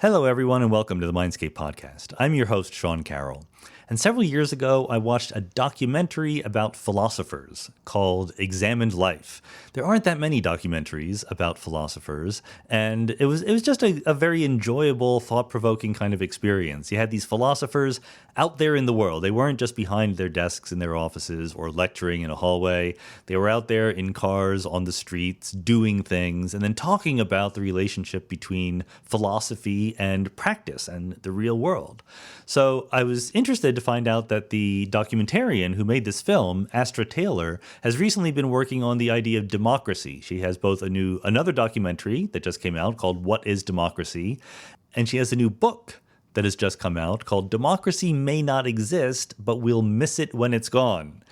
Hello, everyone, and welcome to the Mindscape podcast. I'm your host, Sean Carroll. And several years ago, I watched a documentary about philosophers called Examined Life. There aren't that many documentaries about philosophers, and it was just a very enjoyable, thought-provoking kind of experience. You had these philosophers out there in the world. They weren't just behind their desks in their offices or lecturing in a hallway. They were out there in cars, on the streets, doing things, and then talking about the relationship between philosophy and practice and the real world. So I was interested to find out that the documentarian who made this film, Astra Taylor, has recently been working on the idea of democracy. She has both another documentary that just came out called What is Democracy? And she has a new book that has just come out called Democracy May Not Exist, but We'll Miss It When It's Gone.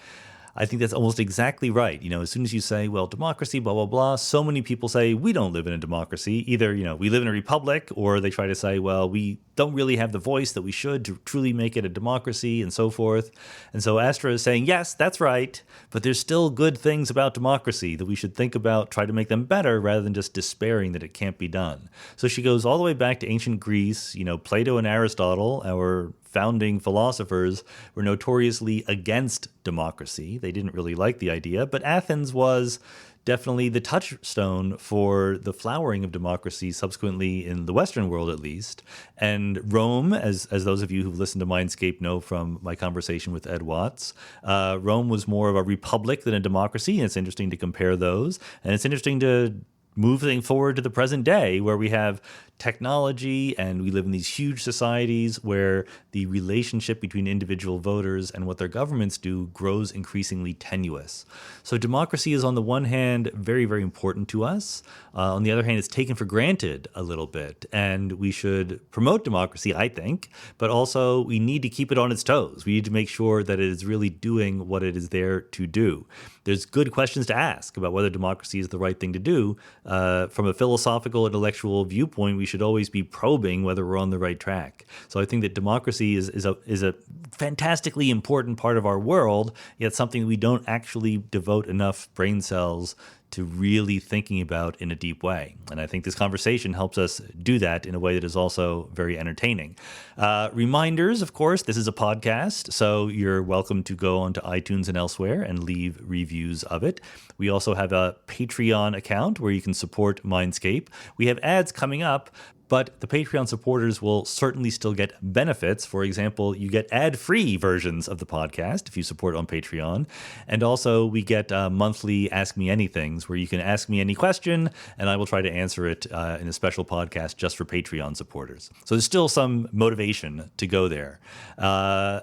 I think that's almost exactly right. As soon as you say, well, democracy, blah, blah, blah, so many people say we don't live in a democracy. Either, we live in a republic, or they try to say, well, we don't really have the voice that we should to truly make it a democracy and so forth. And so Astra is saying, yes, that's right, but there's still good things about democracy that we should think about, try to make them better rather than just despairing that it can't be done. So she goes all the way back to ancient Greece, Plato and Aristotle, our founding philosophers, were notoriously against democracy. They didn't really like the idea, but Athens was definitely the touchstone for the flowering of democracy subsequently in the Western world, at least. And Rome, as those of you who've listened to Mindscape know from my conversation with Ed Watts, Rome was more of a republic than a democracy, and it's interesting to compare those. And it's interesting to moving forward to the present day where we have technology and we live in these huge societies where the relationship between individual voters and what their governments do grows increasingly tenuous. So democracy is on the one hand very, very important to us. On the other hand, it's taken for granted a little bit, and we should promote democracy, I think, but also we need to keep it on its toes. We need to make sure that it is really doing what it is there to do. There's good questions to ask about whether democracy is the right thing to do. From a philosophical, intellectual viewpoint, we should always be probing whether we're on the right track. So I think that democracy is a fantastically important part of our world, yet something we don't actually devote enough brain cells to really thinking about in a deep way. And I think this conversation helps us do that in a way that is also very entertaining. Reminders, of course, this is a podcast, so you're welcome to go onto iTunes and elsewhere and leave reviews of it. We also have a Patreon account where you can support Mindscape. We have ads coming up, but the Patreon supporters will certainly still get benefits. For example, you get ad-free versions of the podcast if you support on Patreon. And also we get monthly Ask Me Anythings where you can ask me any question and I will try to answer it in a special podcast just for Patreon supporters. So there's still some motivation to go there.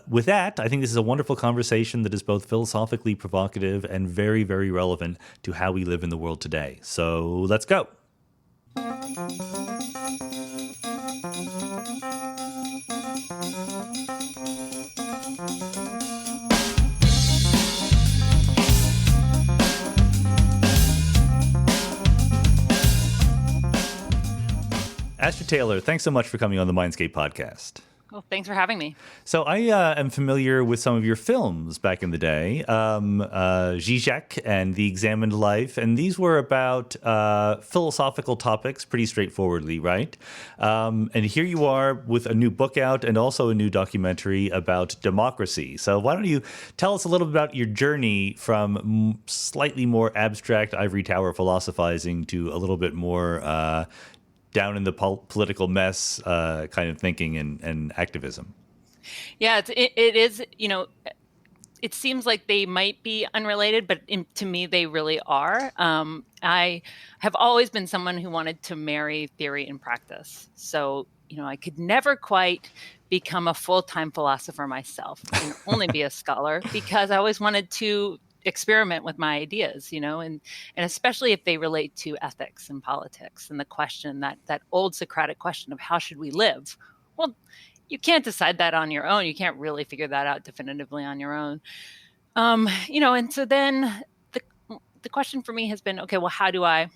With that, I think this is a wonderful conversation that is both philosophically provocative and very, very relevant to how we live in the world today. So let's go. Astra Taylor, thanks so much for coming on the Mindscape podcast. Well, thanks for having me. So I am familiar with some of your films back in the day, Zizek and The Examined Life, and these were about philosophical topics pretty straightforwardly, right? And here you are with a new book out and also a new documentary about democracy. So why don't you tell us a little bit about your journey from slightly more abstract ivory tower philosophizing to a little bit more down in the political mess kind of thinking and activism. Yeah, it is, it seems like they might be unrelated, but to me, they really are. I have always been someone who wanted to marry theory and practice. So, I could never quite become a full-time philosopher myself and only be a scholar because I always wanted to experiment with my ideas, and especially if they relate to ethics and politics and the question, that old Socratic question of how should we live? Well, you can't decide that on your own. You can't really figure that out definitively on your own. And so then the question for me has been, okay, well, how do I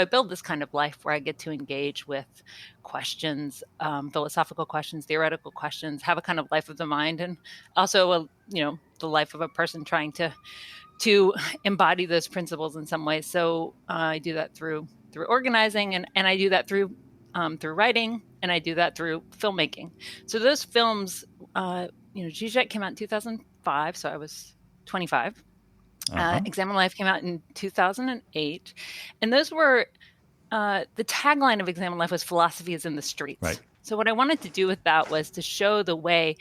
build this kind of life where I get to engage with questions, philosophical questions, theoretical questions, have a kind of life of the mind, and also, the life of a person trying to embody those principles in some way. So I do that through organizing, and I do that through through writing, and I do that through filmmaking. So those films, Zizek came out in 2005, so I was 25. Examine Life came out in 2008, and those were the tagline of Examine Life was "Philosophy is in the streets." Right. So what I wanted to do with that was to show the way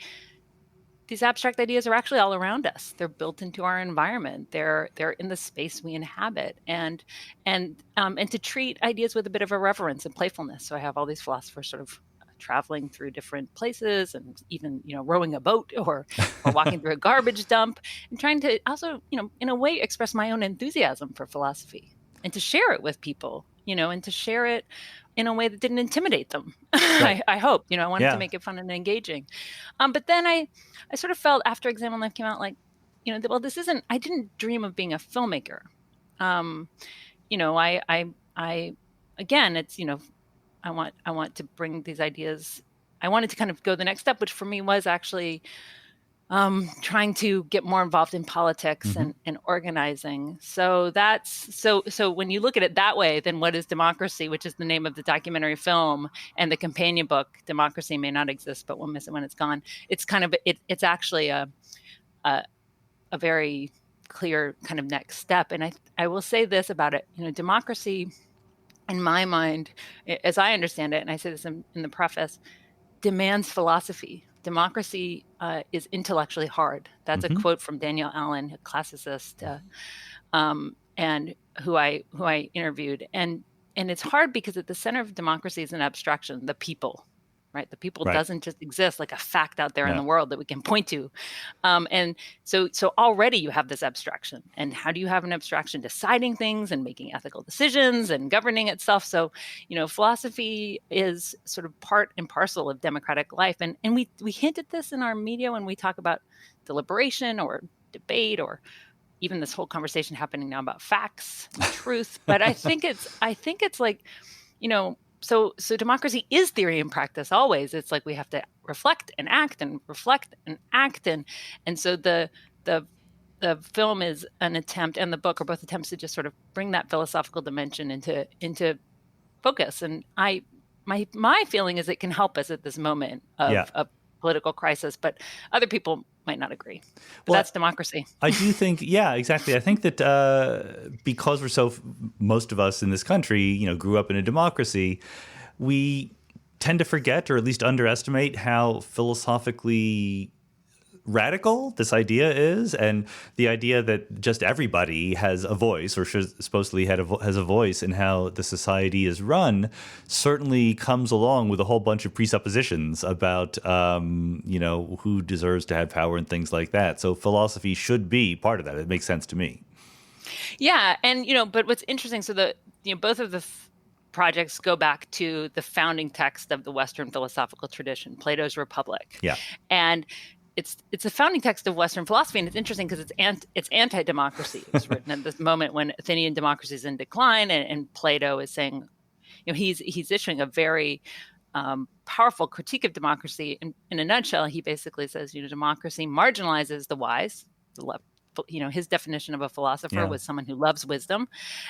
these abstract ideas are actually all around us. They're built into our environment. They're in the space we inhabit, and to treat ideas with a bit of irreverence and playfulness. So I have all these philosophers sort of traveling through different places, and even rowing a boat or walking through a garbage dump, and trying to also in a way express my own enthusiasm for philosophy and to share it with people, and to share it in a way that didn't intimidate them. Right. I hope, I wanted Yeah. to make it fun and engaging. But then I sort of felt after Examine Life came out, like, well, I didn't dream of being a filmmaker. Again, it's, I want to bring these ideas. I wanted to kind of go the next step, which for me was actually trying to get more involved in politics and organizing. So so when you look at it that way, then what is democracy, which is the name of the documentary film and the companion book, Democracy May Not Exist, but we'll miss it when it's gone. It's kind of, it's actually a very clear kind of next step. And I will say this about it, democracy, in my mind, as I understand it, and I say this in the preface, demands philosophy. Democracy is intellectually hard. That's a quote from Daniel Allen, a classicist, and who I interviewed. And it's hard because at the center of democracy is an abstraction, the people, right? The people doesn't just exist like a fact out there in the world that we can point to. And so already you have this abstraction. And how do you have an abstraction? Deciding things and making ethical decisions and governing itself. So, philosophy is sort of part and parcel of democratic life. And we hint at this in our media when we talk about deliberation or debate, or even this whole conversation happening now about facts and truth. But I think it's like, So democracy is theory and practice always. It's like we have to reflect and act and reflect and act. And so the film is an attempt, and the book are both attempts to just sort of bring that philosophical dimension into focus. And my feeling is it can help us at this moment of political crisis, but other people might not agree. But that's democracy. I do think, exactly. I think that because most of us in this country, grew up in a democracy, we tend to forget, or at least underestimate, how philosophically radical this idea is, and the idea that just everybody has a voice, or supposedly has a voice in how the society is run, certainly comes along with a whole bunch of presuppositions about who deserves to have power and things like that. So philosophy should be part of that. It makes sense to me. Yeah, and but what's interesting, so both of the projects go back to the founding text of the Western philosophical tradition, Plato's Republic. Yeah, and it's a founding text of Western philosophy, and it's interesting because it's anti-democracy. It was written at this moment when Athenian democracy is in decline, and Plato is saying, he's issuing a very powerful critique of democracy. In a nutshell, he basically says, democracy marginalizes the wise, the left. His definition of a philosopher was someone who loves wisdom,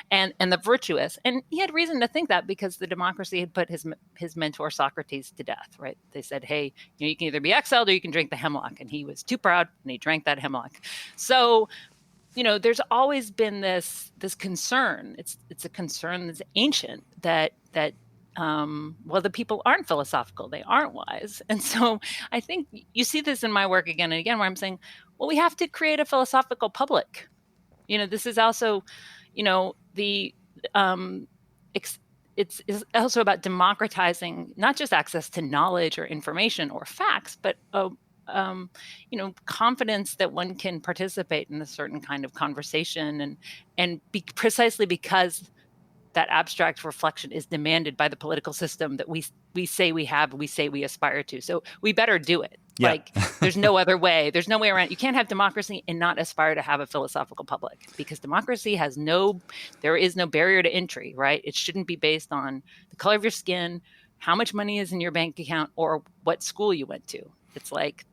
and the virtuous. And he had reason to think that because the democracy had put his mentor Socrates to death, right? They said, hey, you can either be exiled or you can drink the hemlock. And he was too proud and he drank that hemlock. So, there's always been this concern. It's a concern that's ancient that the people aren't philosophical, they aren't wise. And so I think you see this in my work again and again, where I'm saying, well, we have to create a philosophical public. This is also, it's also about democratizing not just access to knowledge or information or facts, but confidence that one can participate in a certain kind of conversation, and precisely because that abstract reflection is demanded by the political system that we say we have, we say we aspire to. So we better do it. Yeah. Like, there's no other way. There's no way around. You can't have democracy and not aspire to have a philosophical public, because democracy there is no barrier to entry, right? It shouldn't be based on the color of your skin, how much money is in your bank account, or what school you went to. It's like,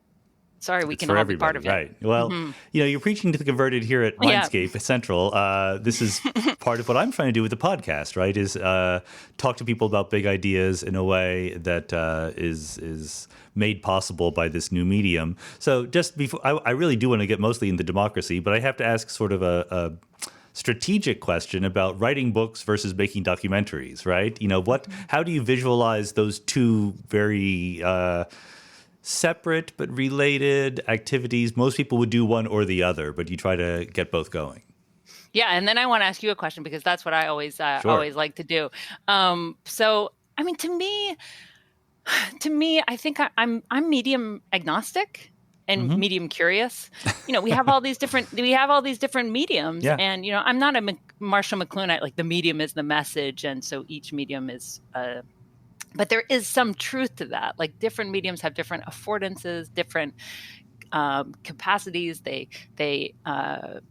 sorry, we It's can for all be part everybody, of it. right? Well, you're preaching to the converted here at Yeah. Mindscape Central. This is part of what I'm trying to do with the podcast, right? Is talk to people about big ideas in a way that is made possible by this new medium. So just before, I really do want to get mostly into democracy, but I have to ask sort of a strategic question about writing books versus making documentaries, right? How do you visualize those two very separate but related activities? Most people would do one or the other, but you try to get both going. Yeah, and then I want to ask you a question because that's what I always Sure. always like to do. So I mean, to me, I think I'm medium agnostic and medium curious. We have all these different mediums, Yeah. and I'm not a Marshall McLuhan. Like the medium is the message, and so each medium is. But there is some truth to that. Like different mediums have different affordances, different capacities. They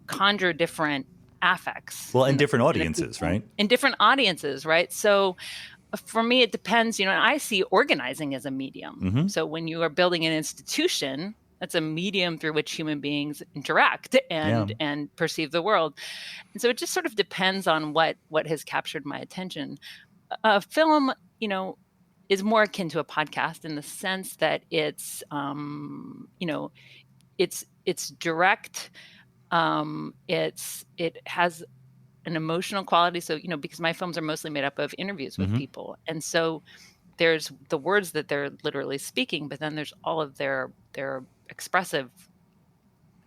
conjure different affects. Well, and different audiences, right? In different audiences, right? So for me, it depends. I see organizing as a medium. So when you are building an institution, that's a medium through which human beings interact and perceive the world. And so it just sort of depends on what has captured my attention. A film, is more akin to a podcast in the sense that it's direct. It has an emotional quality. So, because my films are mostly made up of interviews with people. And so there's the words that they're literally speaking, but then there's all of their expressive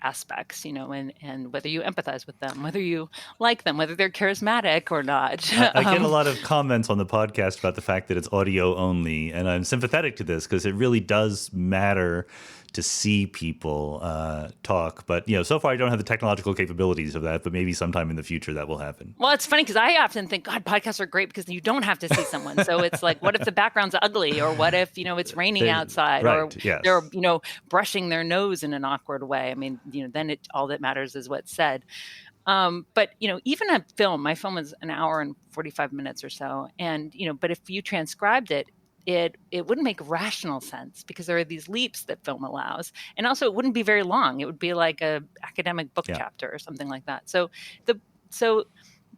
aspects, and whether you empathize with them, whether you like them, whether they're charismatic or not. I get a lot of comments on the podcast about the fact that it's audio only, and I'm sympathetic to this because it really does matter to see people talk. But, so far I don't have the technological capabilities of that, but maybe sometime in the future that will happen. Well, it's funny because I often think, God, podcasts are great because you don't have to see someone. So it's like, what if the background's ugly? Or what if, it's raining outside? Right, or yes. they're, brushing their nose in an awkward way. I mean, then all that matters is what's said. But, even a film, my film is an hour and 45 minutes or so. And, but if you transcribed it, it wouldn't make rational sense because there are these leaps that film allows. And also it wouldn't be very long. It would be like a academic book chapter or something like that. So the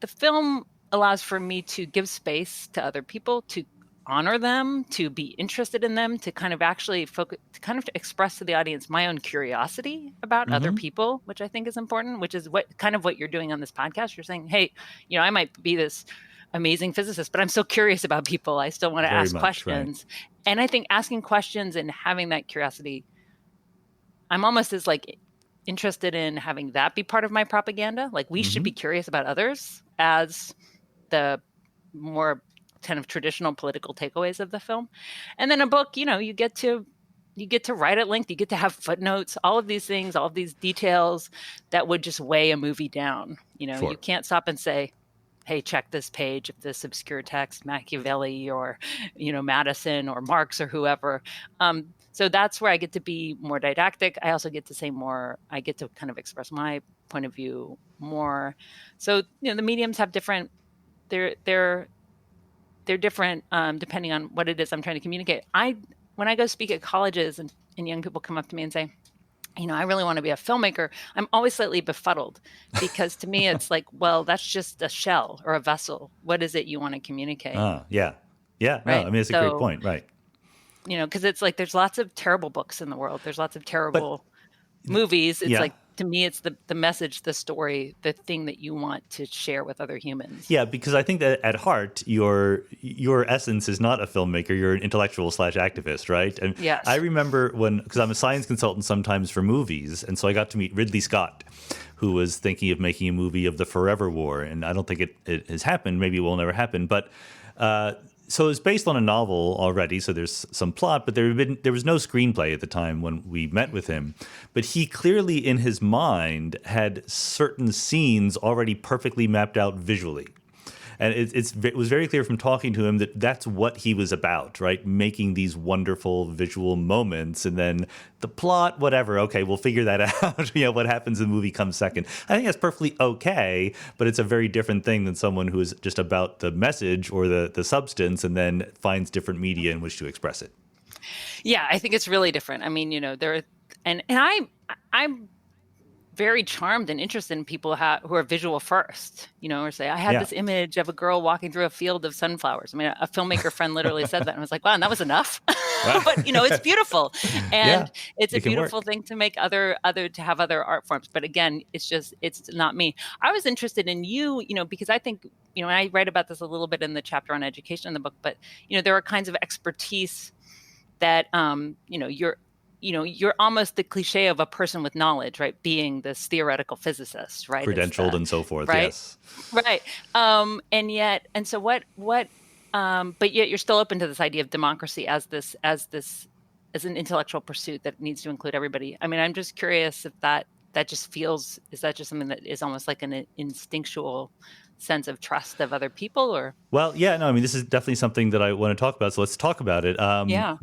film allows for me to give space to other people, to honor them, to be interested in them, to kind of actually focus, to kind of express to the audience my own curiosity about other people, which I think is important, which is what you're doing on this podcast. You're saying, hey, I might be this amazing physicist, but I'm so curious about people. I still want to ask questions. Right. And I think asking questions and having that curiosity, I'm almost as interested in having that be part of my propaganda. Like we should be curious about others as the more kind of traditional political takeaways of the film. And then a book, you get to write at length, you get to have footnotes, all of these things, all of these details that would just weigh a movie down. Sure. You can't stop and say, hey, check this page of this obscure text, Machiavelli or, Madison or Marx or whoever. So that's where I get to be more didactic. I also get to say more. I get to kind of express my point of view more. So, the mediums have different, they're different depending on what it is I'm trying to communicate. When I go speak at colleges and young people come up to me and say, I really want to be a filmmaker, I'm always slightly befuddled because to me, it's like, well, that's just a shell or a vessel. What is it you want to communicate? Yeah. Yeah. Right? No, I mean, it's a great point. Right. Because it's like, there's lots of terrible books in the world. There's lots of terrible movies. It's like, to me, it's the message, the story, the thing that you want to share with other humans. Yeah, because I think that at heart, your essence is not a filmmaker. You're an intellectual / activist, right? And yes. I remember because I'm a science consultant sometimes for movies, and so I got to meet Ridley Scott, who was thinking of making a movie of the Forever War. And I don't think it has happened. Maybe it will never happen. But so it's based on a novel already, so there's some plot, but there was no screenplay at the time when we met with him. But he clearly, in his mind, had certain scenes already perfectly mapped out visually. And it was very clear from talking to him that that's what he was about, right? Making these wonderful visual moments, and then the plot, whatever. Okay, we'll figure that out. What happens in the movie comes second. I think that's perfectly okay, but it's a very different thing than someone who is just about the message or the substance, and then finds different media in which to express it. Yeah, I think it's really different. I mean, and I'm very charmed and interested in people who are visual first, or say, I had this image of a girl walking through a field of sunflowers. I mean, a filmmaker friend literally said that, and I was like, wow, and that was enough. But, it's beautiful. And it's a beautiful thing to make to have other art forms. But again, it's not me. I was interested in you, because I think, and I write about this a little bit in the chapter on education in the book, but, there are kinds of expertise that, you're almost the cliche of a person with knowledge, right? Being this theoretical physicist, right? Credentialed and so forth, right? yes. Right. But yet you're still open to this idea of democracy as an intellectual pursuit that needs to include everybody. I mean, I'm just curious if is that just something that is almost like an instinctual sense of trust of other people, or? Well, yeah, no, I mean, this is definitely something that I want to talk about. So let's talk about it.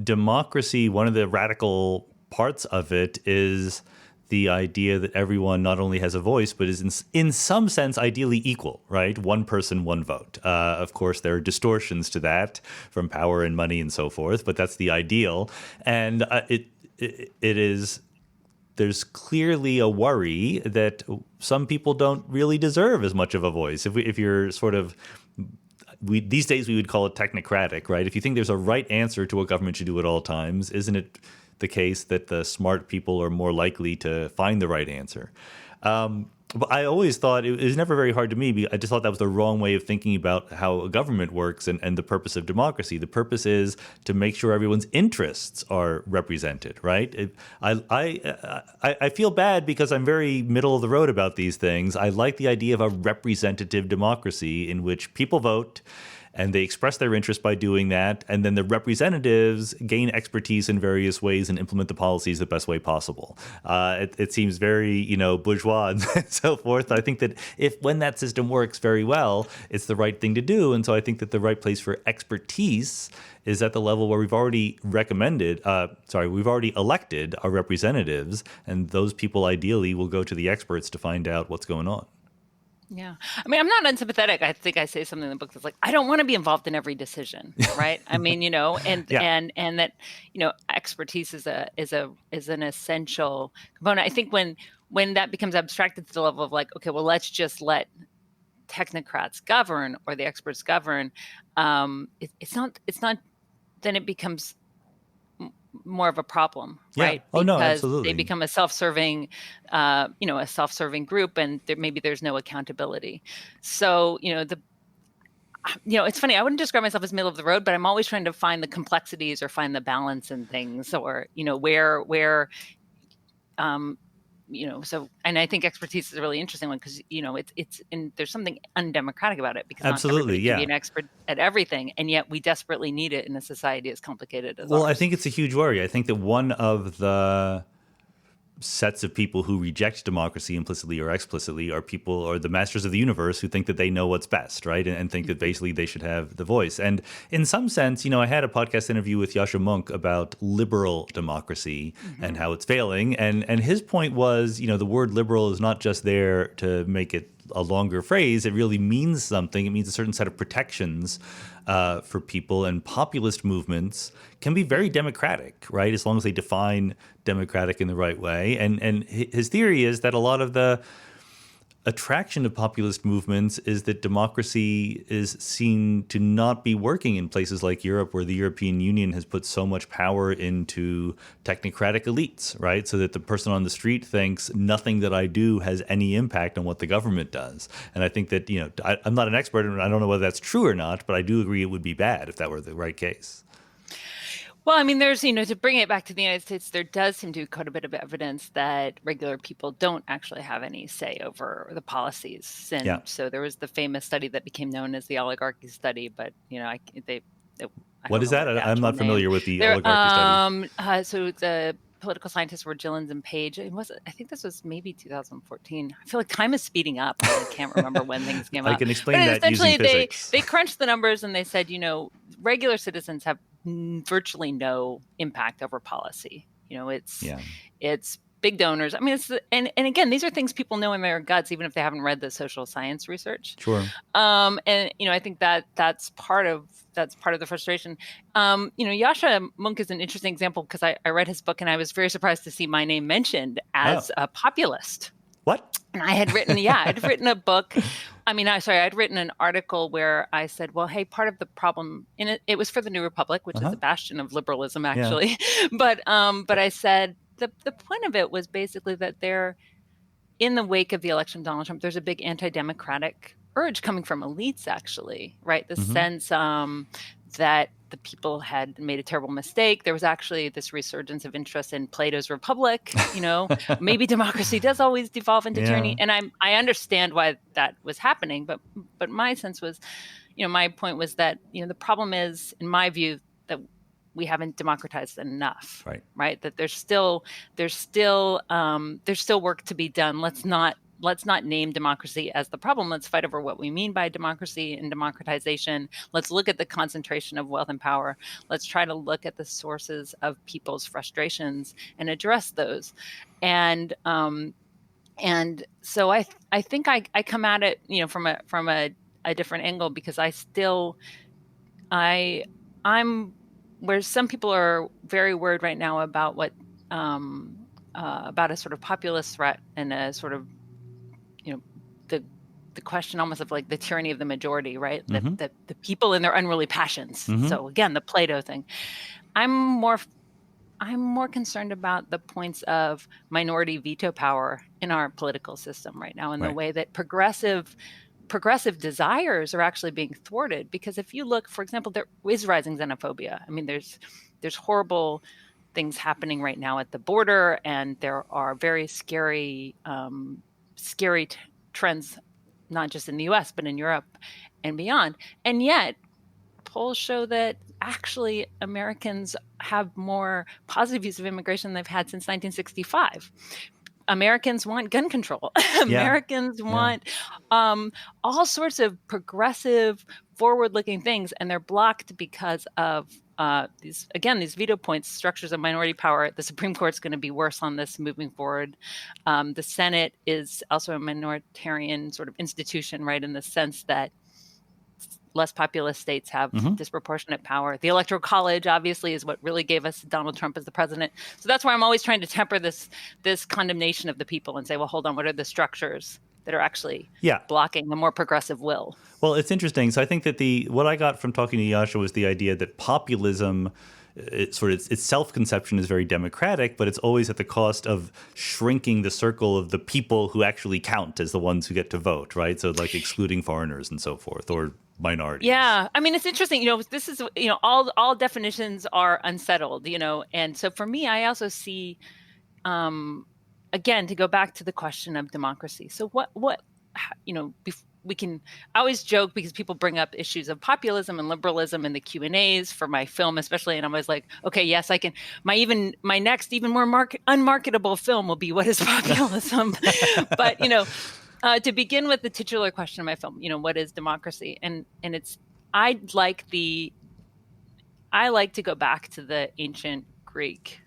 Democracy, one of the radical parts of it is the idea that everyone not only has a voice, but is in some sense ideally equal, right? One person, one vote. Of course, there are distortions to that from power and money and so forth, but that's the ideal. And it is... There's clearly a worry that some people don't really deserve as much of a voice. If you're sort of, these days we would call it technocratic, right? If you think there's a right answer to what government should do at all times, isn't it the case that the smart people are more likely to find the right answer? But I always thought it was never very hard to me. I just thought that was the wrong way of thinking about how a government works and the purpose of democracy. The purpose is to make sure everyone's interests are represented, right? I feel bad because I'm very middle of the road about these things. I like the idea of a representative democracy in which people vote and they express their interest by doing that, and then the representatives gain expertise in various ways and implement the policies the best way possible. It seems very, bourgeois and so forth. I think that when that system works very well, it's the right thing to do, and so I think that the right place for expertise is at the level where we've already elected our representatives, and those people ideally will go to the experts to find out what's going on. Yeah. I mean, I'm not unsympathetic. I think I say something in the book that's like, I don't want to be involved in every decision, right? I mean, and that, expertise is an essential component. I think when that becomes abstracted to the level of like, okay, well, let's just let technocrats govern or the experts govern. It's not, then it becomes more of a problem, right? Oh, because no, absolutely. they become a self-serving group, and maybe there's no accountability. So, it's funny. I wouldn't describe myself as middle of the road, but I'm always trying to find the complexities or find the balance in things, or where. So, and I think expertise is a really interesting one because, there's something undemocratic about it because absolutely, not everybody can be an expert at everything. And yet we desperately need it in a society as complicated as ours. I think it's a huge worry. I think that one of the sets of people who reject democracy implicitly or explicitly are the masters of the universe who think that they know what's best, right? And think that basically they should have the voice. And in some sense, I had a podcast interview with Yasha Monk about liberal democracy and how it's failing. And his point was, the word liberal is not just there to make it a longer phrase. It really means something. It means a certain set of protections for people, and populist movements can be very democratic, right? As long as they define democratic in the right way. And his theory is that a lot of the attraction of populist movements is that democracy is seen to not be working in places like Europe, where the European Union has put so much power into technocratic elites, right? So that the person on the street thinks nothing that I do has any impact on what the government does. And I think that, I'm not an expert, and I don't know whether that's true or not, but I do agree it would be bad if that were the right case. Well, I mean, there's, to bring it back to the United States, there does seem to be quite a bit of evidence that regular people don't actually have any say over the policies. And so there was the famous study that became known as the oligarchy study, but, what is that? I'm not familiar with the oligarchy study. So the political scientists were Gillens and Page. I think this was maybe 2014. I feel like time is speeding up. I can't remember when things came out. I can explain that using physics. They crunched the numbers and they said, regular citizens have virtually no impact over policy. It's big donors. I mean, and again, these are things people know in their guts, even if they haven't read the social science research. Sure. And I think that's part of the frustration. Yasha Monk is an interesting example because I read his book and I was very surprised to see my name mentioned as a populist. What? And I'd written a book. I'd written an article where I said, well, hey, part of the problem it was for the New Republic, which is a bastion of liberalism, actually. Yeah. But I said the point of it was basically that in the wake of the election of Donald Trump, there's a big anti-democratic urge coming from elites, actually, right? The sense that the people had made a terrible mistake. There was actually this resurgence of interest in Plato's Republic. Maybe democracy does always devolve into tyranny, and I understand why that was happening. But my sense was, my point was that the problem is, in my view, that we haven't democratized enough. Right. That there's still work to be done. Let's not name democracy as the problem. Let's fight over what we mean by democracy and democratization. Let's look at the concentration of wealth and power. Let's try to look at the sources of people's frustrations and address those. And so I think I come at it, from a different angle, because I'm where some people are very worried right now about about a sort of populist threat and a sort of, the question almost of like the tyranny of the majority, right? That the people and their unruly passions. So again, the Plato thing. I'm more concerned about the points of minority veto power in our political system right now, and the way that progressive desires are actually being thwarted. Because if you look, for example, there is rising xenophobia. I mean, there's horrible things happening right now at the border, and there are very scary trends, not just in the US, but in Europe and beyond. And yet, polls show that actually Americans have more positive views of immigration than they've had since 1965. Americans want gun control. Americans want all sorts of progressive, forward-looking things, and they're blocked because of these veto points, structures of minority power. The Supreme Court's going to be worse on this moving forward. The Senate is also a minoritarian sort of institution, right, in the sense that less populous states have disproportionate power. The Electoral College, obviously, is what really gave us Donald Trump as the president. So that's why I'm always trying to temper this condemnation of the people and say, well, hold on, what are the structures that are actually blocking a more progressive will? Well, it's interesting. So I think that what I got from talking to Yasha was the idea that populism, its self-conception is very democratic, but it's always at the cost of shrinking the circle of the people who actually count as the ones who get to vote, right? So like excluding foreigners and so forth, or minorities. Yeah. I mean, it's interesting, this is, all definitions are unsettled, and so for me, I also see, again, to go back to the question of democracy. So I always joke because people bring up issues of populism and liberalism in the Q&As for my film, especially. And I'm always like, okay, yes, I can. My next, even more unmarketable film will be What is Populism? But, to begin with the titular question of my film, what is democracy? And I like to go back to the ancient Greek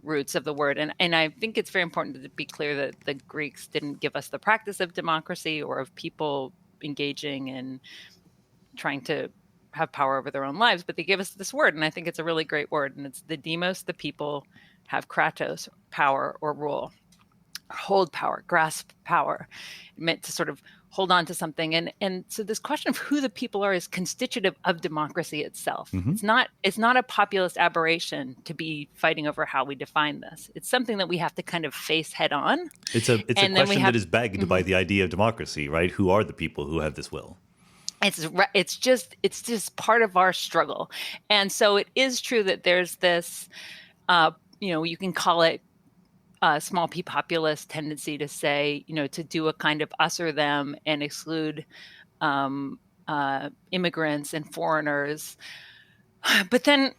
roots of the word. And I think it's very important to be clear that the Greeks didn't give us the practice of democracy or of people engaging in trying to have power over their own lives, but they gave us this word. And I think it's a really great word. And it's the demos, the people have kratos, power or rule, hold power, grasp power, meant to sort of hold on to something. And so this question of who the people are is constitutive of democracy itself. It's not a populist aberration to be fighting over how we define this. It's something that we have to kind of face head on. It's a question that is begged by the idea of democracy, right? Who are the people who have this will? It's just part of our struggle. And so it is true that there's this, you can call it small p populist tendency to say, to do a kind of us or them and exclude immigrants and foreigners. But then,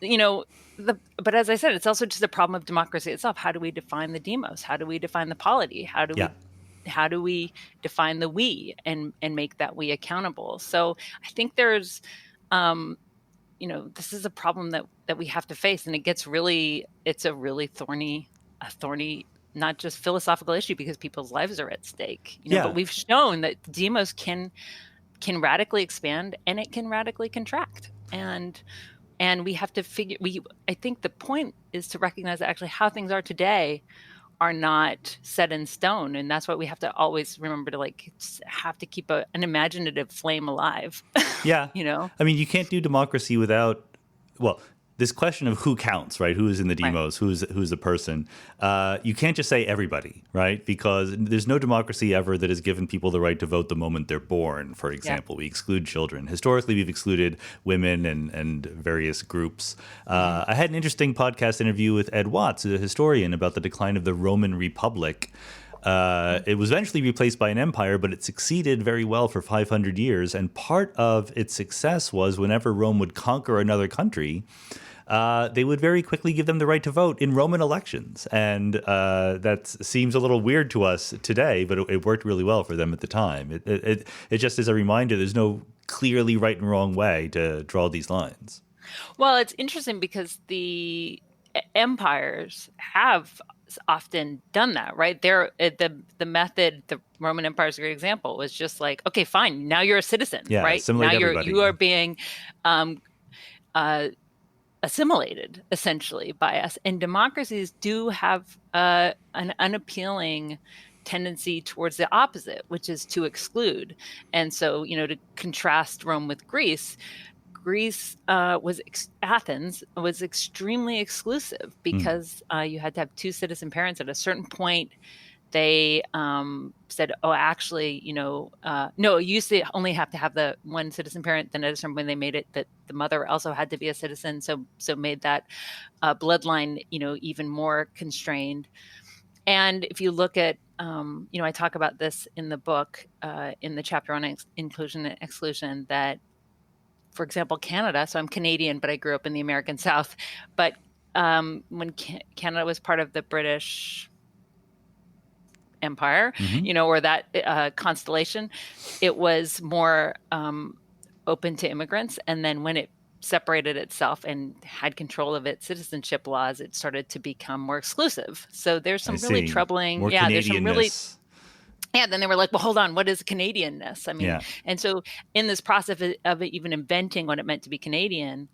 but as I said, it's also just a problem of democracy itself. How do we define the demos? How do we define the polity? How do we define the we and make that we accountable? So I think there's, this is a problem that we have to face, and it's a really thorny not just philosophical issue because people's lives are at stake, Yeah. but we've shown that demos can radically expand and it can radically contract. And we have to I think the point is to recognize that actually how things are today are not set in stone. And that's what we have to always remember, to have to keep an imaginative flame alive. Yeah. You know? I mean, you can't do democracy without, well, this question of who counts, right? Who is in the Right. demos? Who's the person? You can't just say everybody, right? Because there's no democracy ever that has given people the right to vote the moment they're born. For example, we exclude children. Historically, we've excluded women and various groups. I had an interesting podcast interview with Ed Watts, a historian, about the decline of the Roman Republic. It was eventually replaced by an empire, but it succeeded very well for 500 years. And part of its success was whenever Rome would conquer another country, they would very quickly give them the right to vote in Roman elections. And that seems a little weird to us today, but it worked really well for them at the time. It just is a reminder there's no clearly right and wrong way to draw these lines. Well, it's interesting because the empires have often done that, right? The method, the Roman Empire is a great example, was just like, okay, fine, now you're a citizen, Yeah, right? assimilate Now everybody. you are being assimilated essentially by us. And democracies do have an unappealing tendency towards the opposite, which is to exclude. And so, to contrast Rome with Greece, Athens was extremely exclusive because you had to have two citizen parents. At a certain point, they said, oh, actually, no, you used to only have to have the one citizen parent. Then at a certain point, they made it that the mother also had to be a citizen. So made that bloodline, even more constrained. And if you look at, I talk about this in the book, in the chapter on inclusion and exclusion, that, for example, Canada. So I'm Canadian, but I grew up in the American South. But when Canada was part of the British Empire, or that constellation, it was more open to immigrants. And then when it separated itself and had control of its citizenship laws, it started to become more exclusive. So there's some really troubling, more there's some really. Yeah, then they were like, well, hold on, what is Canadianness? I mean, and so in this process of even inventing what it meant to be Canadian,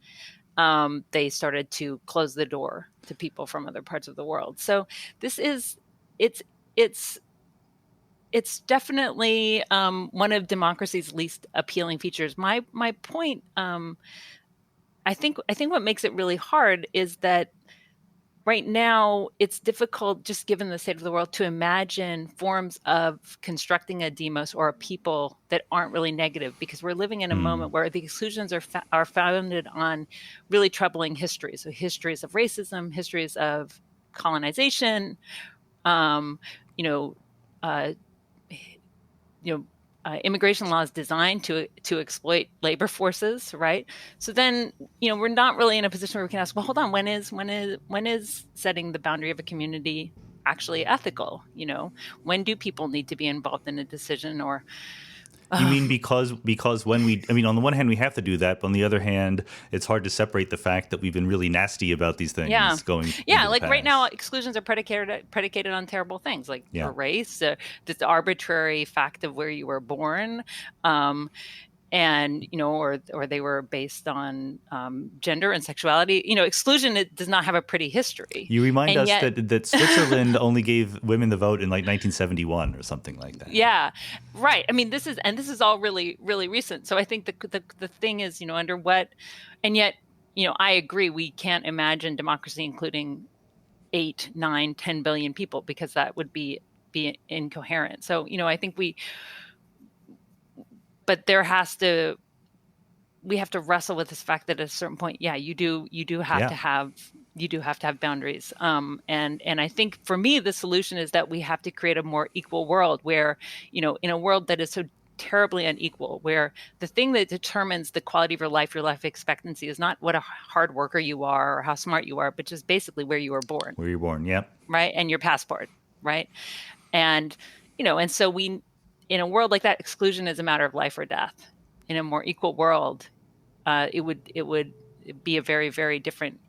they started to close the door to people from other parts of the world. So this is, it's definitely one of democracy's least appealing features. My point, I think what makes it really hard is that right now, it's difficult, just given the state of the world, to imagine forms of constructing a demos or a people that aren't really negative, because we're living in a moment where the exclusions are founded on really troubling histories. So histories of racism, histories of colonization, immigration laws designed to exploit labor forces, right? So then, we're not really in a position where we can ask, well, hold on, when is setting the boundary of a community actually ethical? When do people need to be involved in a decision? Or you mean because when on the one hand we have to do that, but on the other hand, it's hard to separate the fact that we've been really nasty about these things going. Like right now, exclusions are predicated on terrible things like your race, this arbitrary fact of where you were born, and or they were based on gender and sexuality. Exclusion, it does not have a pretty history. You remind us that Switzerland only gave women the vote in 1971 or something like that. Yeah, right. I mean, this is all really, really recent. So I think the thing is, under what, and yet, I agree, we can't imagine democracy including 8, 9, 10 billion people, because that would be incoherent. So I think but we have to wrestle with this fact that at a certain point, you do have to have boundaries. And I think for me, the solution is that we have to create a more equal world where, in a world that is so terribly unequal, where the thing that determines the quality of your life expectancy is not what a hard worker you are or how smart you are, but just basically where you were born. Where you're born, yeah. Right. And your passport. Right. And, and so in a world like that, exclusion is a matter of life or death. In a more equal world, it would be a very, very different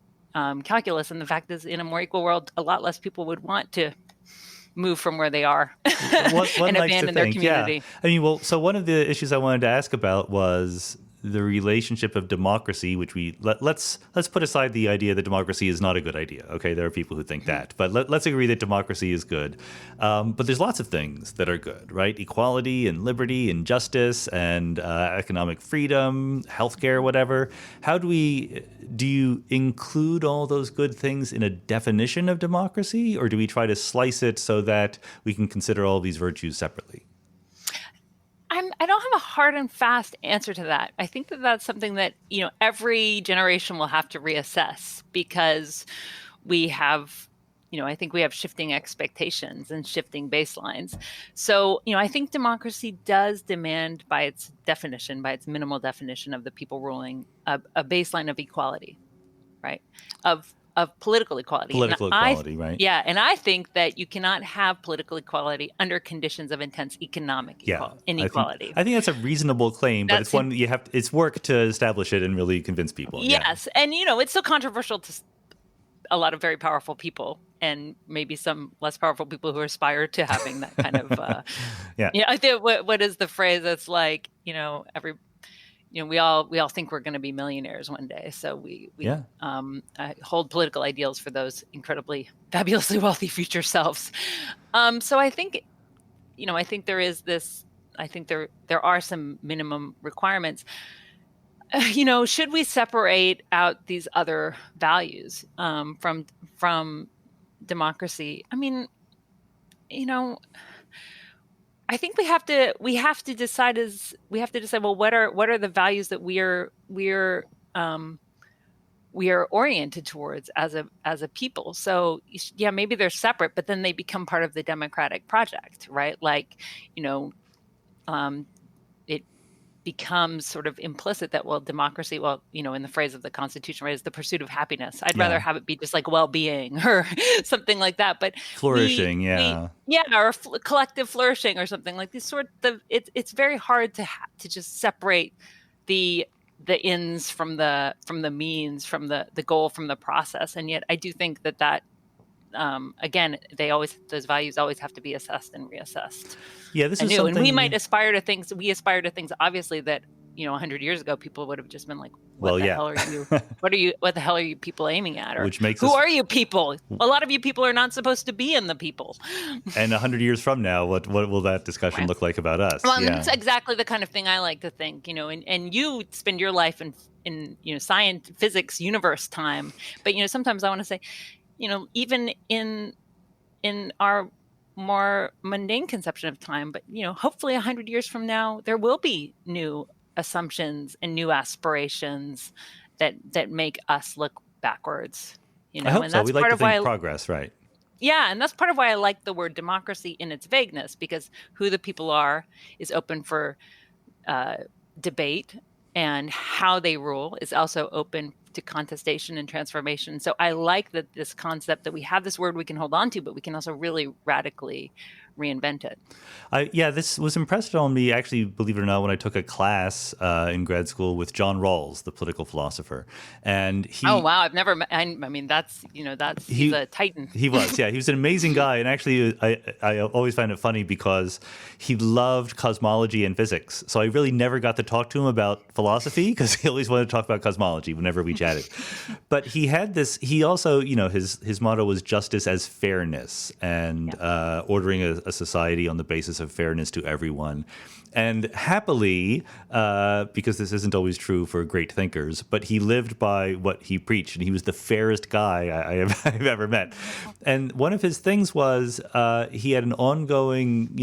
calculus. And the fact is, in a more equal world, a lot less people would want to move from where they are One and likes to abandon their think, yeah. community. I mean, well, so one of the issues I wanted to ask about was the relationship of democracy, which let's put aside the idea that democracy is not a good idea. Okay, there are people who think that, but let's agree that democracy is good. But there's lots of things that are good, right? Equality and liberty and justice and economic freedom, healthcare, whatever. Do you include all those good things in a definition of democracy, or do we try to slice it so that we can consider all these virtues separately? I don't have a hard and fast answer to that. I think that that's something that, every generation will have to reassess, because we have, I think we have shifting expectations and shifting baselines. So, I think democracy does demand, by its definition, by its minimal definition of the people ruling, a baseline of equality, right? Of political equality. Political equality, right? Yeah, and I think that you cannot have political equality under conditions of intense economic inequality. I think that's a reasonable claim, but it's one it's work to establish it and really convince people. Yes, yeah. And it's so controversial to a lot of very powerful people, and maybe some less powerful people who aspire to having that kind of I think what is the phrase that's like, we all think we're going to be millionaires one day, so we hold political ideals for those incredibly fabulously wealthy future selves. So I think, I think there is this. I think there are some minimum requirements. Should we separate out these other values from democracy? I mean, I think we have to decide. Well, what are the values that we are oriented towards as a people? So yeah, maybe they're separate, but then they become part of the democratic project, right? Like, it becomes sort of implicit that, democracy, in the phrase of the Constitution, right, is the pursuit of happiness. I'd rather have it be just like well-being or something like that, but flourishing, or collective flourishing or something like these sort of. It's very hard to just separate the ends from the means, from the goal, from the process, and yet I do think that. Again, those values always have to be assessed and reassessed. Yeah, this is something. And we might aspire to things. We aspire to things, obviously, that 100 years ago people would have just been like, "What the hell are you? What the hell are you people aiming at?" Or who are you people? A lot of you people are not supposed to be in the people. And 100 years from now, what will that discussion look like about us? Well, that's exactly the kind of thing I like to think. And you spend your life in science, physics, universe time. But sometimes I want to say, even in our more mundane conception of time, but hopefully 100 years from now, there will be new assumptions and new aspirations that make us look backwards. I hope so. We like to think progress, right? Yeah, and that's part of why I like the word democracy in its vagueness, because who the people are is open for debate, and how they rule is also open to contestation and transformation. So I like that this concept that we have this word we can hold on to, but we can also really radically reinvent it. This was impressed on me, actually, believe it or not, when I took a class in grad school with John Rawls, the political philosopher. And he... Oh, wow. I've never met... I mean, he's a titan. He was, he was an amazing guy. And actually, I always find it funny because he loved cosmology and physics. So I really never got to talk to him about philosophy, because he always wanted to talk about cosmology whenever we chatted. But he had this... He also, his motto was justice as fairness, and ordering a society on the basis of fairness to everyone. And happily, because this isn't always true for great thinkers, but he lived by what he preached, and he was the fairest guy I've ever met. And one of his things was he had an ongoing,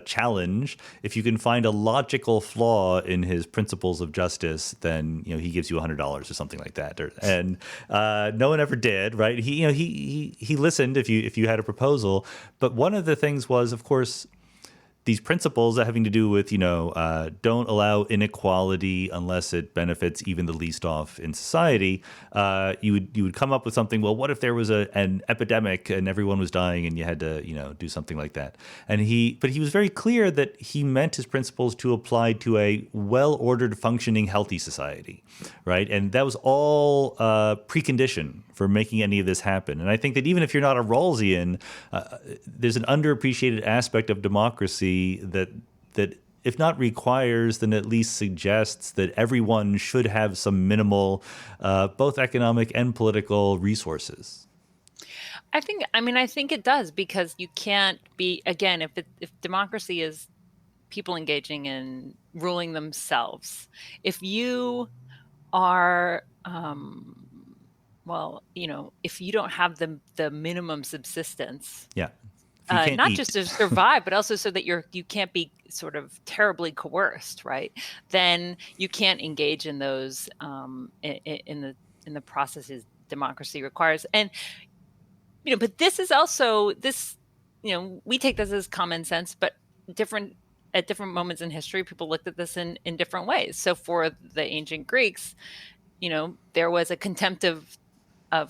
challenge. If you can find a logical flaw in his principles of justice, then he gives you $100 or something like that. And no one ever did, right? He listened if you had a proposal. But one of the things was, of course, these principles that having to do with, don't allow inequality unless it benefits even the least off in society. You would come up with something. Well, what if there was an epidemic and everyone was dying and you had to, do something like that? But he was very clear that he meant his principles to apply to a well-ordered, functioning, healthy society, right? And that was all precondition for making any of this happen. And I think that even if you're not a Rawlsian, there's an underappreciated aspect of democracy that if not requires, then at least suggests that everyone should have some minimal, both economic and political resources. I think it does, because you can't be, again, if democracy is people engaging in ruling themselves, if you are, if you don't have the minimum subsistence, Yeah. not just to survive, but also so that you can't be sort of terribly coerced, right? Then you can't engage in those in the processes democracy requires. And but this is also this. We take this as common sense, but at different moments in history, people looked at this in different ways. So for the ancient Greeks, there was a contempt of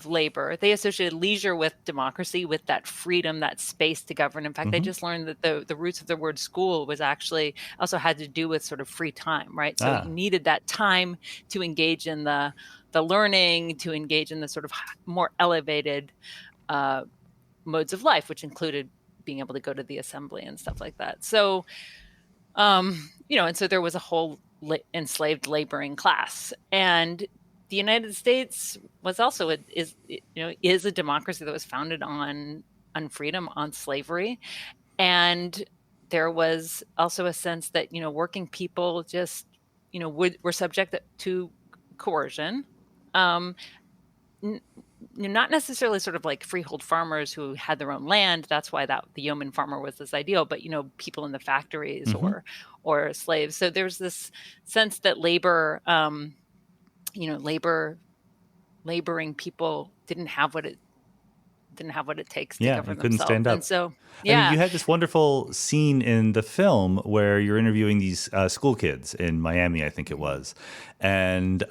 labor. They associated leisure with democracy, with that freedom, that space to govern. In fact, they just learned that the roots of the word school was actually also had to do with sort of free time, right? So you needed that time to engage in the learning, to engage in the sort of more elevated modes of life, which included being able to go to the assembly and stuff like that. So, and so there was a whole enslaved laboring class. And the United States was also is a democracy that was founded on freedom, on slavery, and there was also a sense that working people just were subject to coercion, not necessarily sort of like freehold farmers who had their own land. That's why the yeoman farmer was this ideal, but people in the factories or slaves. So there's this sense that labor. Laboring people didn't have what it takes to govern you couldn't themselves. stand up. And so, I mean, you had this wonderful scene in the film where you're interviewing these school kids in Miami, I think it was, and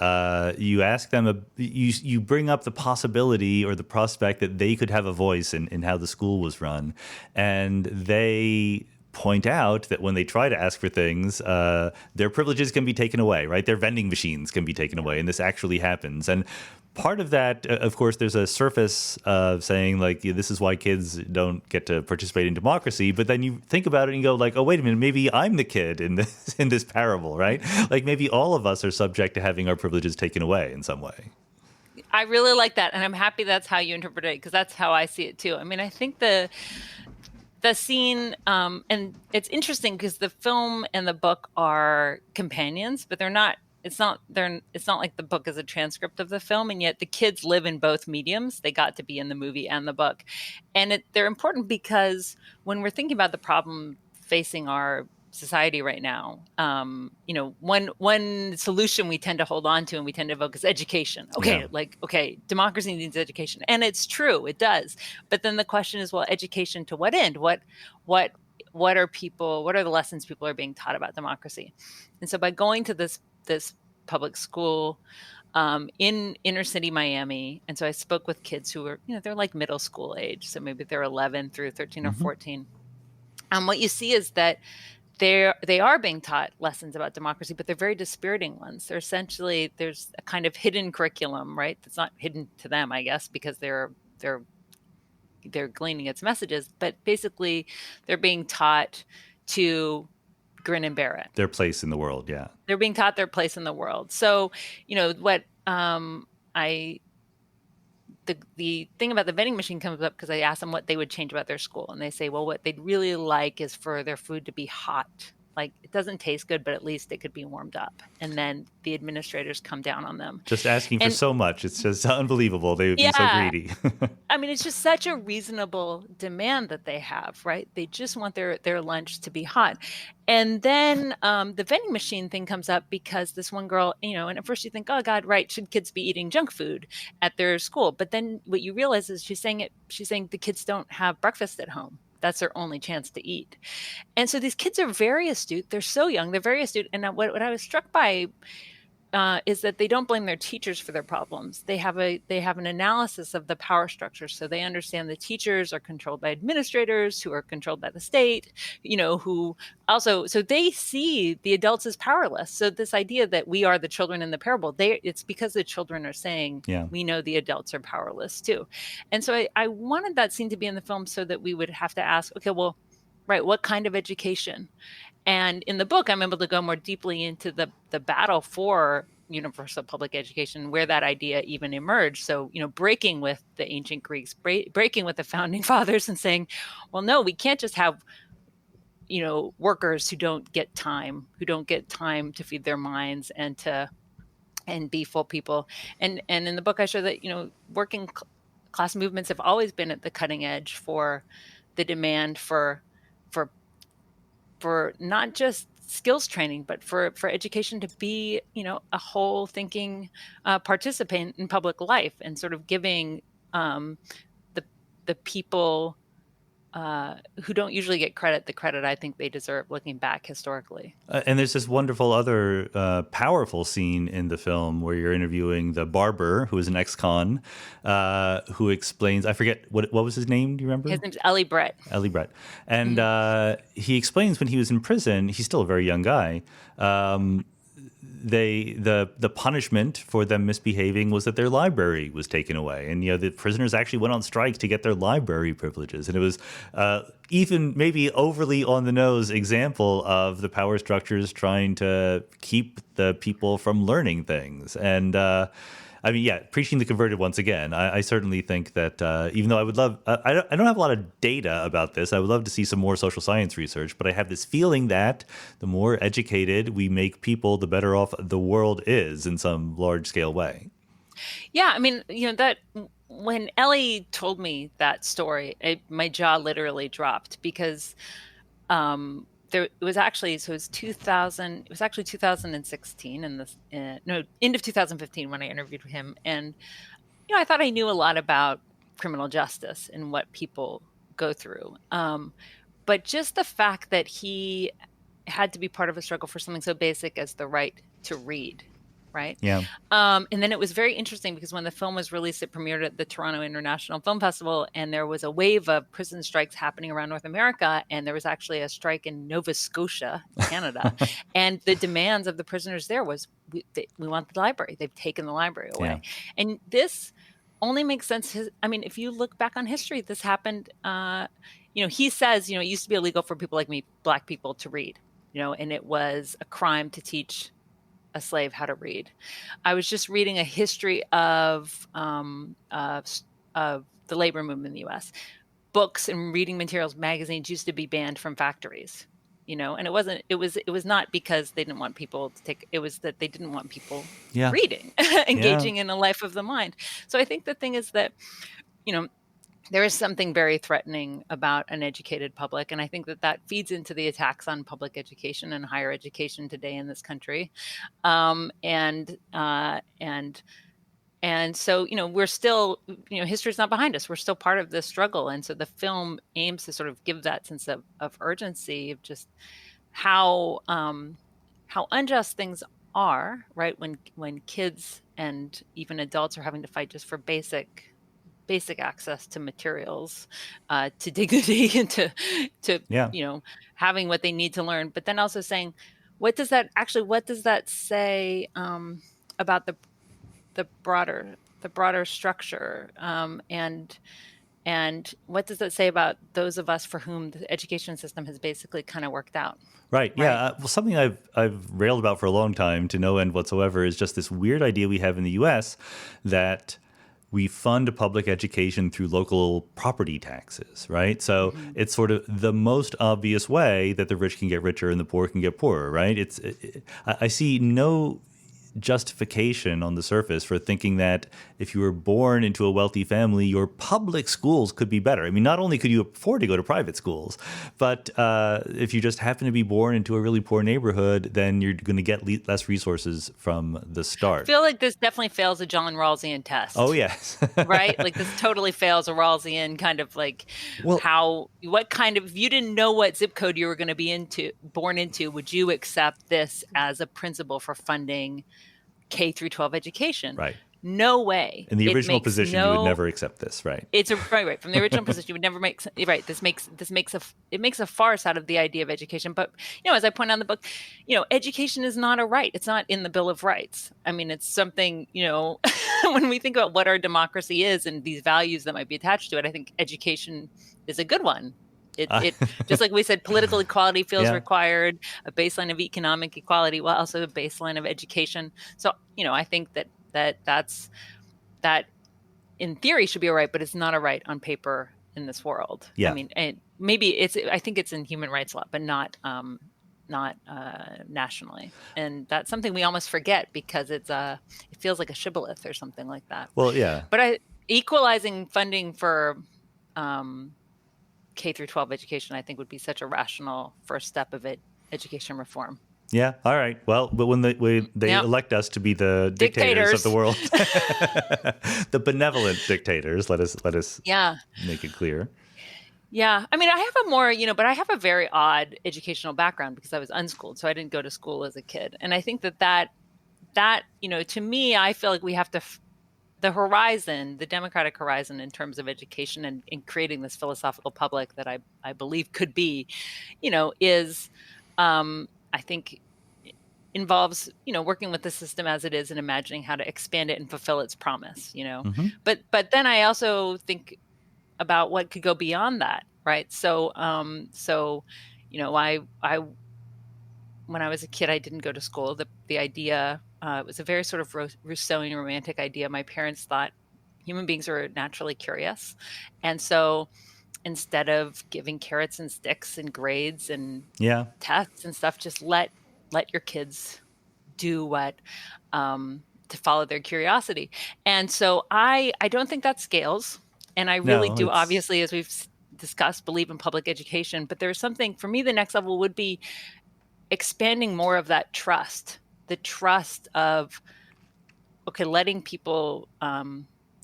you ask them, you bring up the possibility or the prospect that they could have a voice in how the school was run, and they point out that when they try to ask for things, their privileges can be taken away, right? Their vending machines can be taken away, and this actually happens. And part of that, of course, there's a surface of saying, like, this is why kids don't get to participate in democracy. But then you think about it and you go, like, oh, wait a minute, maybe I'm the kid in this parable, right? Like, maybe all of us are subject to having our privileges taken away in some way. I really like that, and I'm happy that's how you interpret it, because that's how I see it too. I mean, I think the scene, and it's interesting because the film and the book are companions, but they're not. It's not like the book is a transcript of the film, and yet the kids live in both mediums. They got to be in the movie and the book, and they're important because when we're thinking about the problem facing our society right now, one solution we tend to hold on to and we tend to evoke is education. Democracy needs education, and it's true, it does. But then the question is, well, education to what end? What are the lessons people are being taught about democracy? And so by going to this public school in inner city Miami, and so I spoke with kids who were, they're like middle school age, so maybe they're 11 through 13 or 14. What you see is that they are being taught lessons about democracy, but they're very dispiriting ones. They're essentially, there's a kind of hidden curriculum, right? That's not hidden to them, I guess, because they're gleaning its messages. But basically, they're being taught to grin and bear it. Their place in the world, yeah. They're being taught their place in the world. So, what the thing about the vending machine comes up because I asked them what they would change about their school. And they say, well, what they'd really like is for their food to be hot. Like, it doesn't taste good, but at least it could be warmed up. And then the administrators come down on them. Just asking for so much. It's just unbelievable. They would be so greedy. I mean, it's just such a reasonable demand that they have, right? They just want their lunch to be hot. And then the vending machine thing comes up because this one girl, and at first you think, oh God, right, should kids be eating junk food at their school? But then what you realize is she's saying the kids don't have breakfast at home. that's their only chance to eat. And so these kids are very astute. They're so young. They're very astute. And what I was struck by is that they don't blame their teachers for their problems. They have an analysis of the power structure. So they understand the teachers are controlled by administrators who are controlled by the state, who also, so they see the adults as powerless. So this idea that we are the children in the parable, it's because the children are saying, we know the adults are powerless too. And so I wanted that scene to be in the film so that we would have to ask, okay, well, right, what kind of education? And in the book, I'm able to go more deeply into the battle for universal public education, where that idea even emerged. So, breaking with the ancient Greeks, breaking with the founding fathers and saying, well, no, we can't just have, workers who don't get time to feed their minds and be full people. And in the book, I show that, working class movements have always been at the cutting edge for the demand for not just skills training, but for education to be, a whole thinking participant in public life, and sort of giving the people who don't usually get the credit I think they deserve, looking back historically. And there's this wonderful other powerful scene in the film where you're interviewing the barber, who is an ex-con, who explains, I forget, what was his name? Do you remember? His name's Ellie Brett. Ellie Brett. And he explains when he was in prison, he's still a very young guy, the punishment for them misbehaving was that their library was taken away. And, the prisoners actually went on strike to get their library privileges. And it was even maybe overly on the nose example of the power structures trying to keep the people from learning things. And preaching the converted once again. I certainly think that even though I would love, I don't have a lot of data about this. I would love to see some more social science research, but I have this feeling that the more educated we make people, the better off the world is in some large scale way. Yeah, that when Ellie told me that story, my jaw literally dropped, because it was actually 2000. It was actually 2016, end of 2015 when I interviewed him, and I thought I knew a lot about criminal justice and what people go through, but just the fact that he had to be part of a struggle for something so basic as the right to read. Right. Yeah. And then it was very interesting because when the film was released, it premiered at the Toronto International Film Festival, and there was a wave of prison strikes happening around North America. And there was actually a strike in Nova Scotia, Canada. And the demands of the prisoners there was, we want the library. They've taken the library away. Yeah. And this only makes sense. If you look back on history, this happened. He says, it used to be illegal for people like me, Black people, to read, and it was a crime to teach a slave how to read. I was just reading a history of the labor movement in the U.S. Books and reading materials, magazines used to be banned from factories, and it was not because they didn't want people to take, it was that they didn't want people reading, engaging in a life of the mind. So I think the thing is that, there is something very threatening about an educated public. And I think that feeds into the attacks on public education and higher education today in this country. And so, we're still, history's not behind us. We're still part of this struggle. And so the film aims to sort of give that sense of urgency, of just how unjust things are, right? When kids and even adults are having to fight just for basic access to materials, to dignity, and to having what they need to learn. But then also saying, what does that say about the broader structure, and what does that say about those of us for whom the education system has basically kind of worked out? Right. Yeah. Well, something I've railed about for a long time to no end whatsoever is just this weird idea we have in the U.S. that we fund public education through local property taxes, right? So it's sort of the most obvious way that the rich can get richer and the poor can get poorer, right? I see no justification on the surface for thinking that if you were born into a wealthy family, your public schools could be better. I mean, not only could you afford to go to private schools, but if you just happen to be born into a really poor neighborhood, then you're going to get less resources from the I start. feel like this definitely fails a John Rawlsian test. Oh, yes. Right? Like this totally fails a Rawlsian kind of like what kind of, if you didn't know what zip code you were going to be born into, would you accept this as a principle for funding K through 12 education? Right. No way. In the original position, you would never accept this, right? It's right. From the original position, you would never make right. This makes a farce out of the idea of education. But as I point out in the book, education is not a right. It's not in the Bill of Rights. I mean, it's something. When we think about what our democracy is and these values that might be attached to it, I think education is a good one. It just like we said, political equality feels required, a baseline of economic equality, while also a baseline of education. So I think that in theory should be a right, but it's not a right on paper in this world. Yeah. I mean, and maybe I think it's in human rights law, but not nationally. And that's something we almost forget because it feels like a shibboleth or something like that. Well, yeah. But equalizing funding for K through 12 education, I think would be such a rational first step of education reform. Yeah. All right. Well, but when they elect us to be the dictators of the world, the benevolent dictators, let us make it clear. Yeah. I mean, I have but I have a very odd educational background because I was unschooled. So I didn't go to school as a kid. And I think that, to me, I feel like we have to, the horizon, the democratic horizon in terms of education and in creating this philosophical public that I believe could be, is, I think involves, working with the system as it is and imagining how to expand it and fulfill its promise, Mm-hmm. But then I also think about what could go beyond that, right? So, I when I was a kid, I didn't go to school. The idea, it was a very sort of Rousseauian romantic idea. My parents thought human beings were naturally curious. And so instead of giving carrots and sticks and grades and tests and stuff, just let your kids do what to follow their curiosity. And so I don't think that scales. And I really do, obviously, as we've discussed, believe in public education. But there's something, for me, the next level would be expanding more of that trust, the trust of, okay, letting people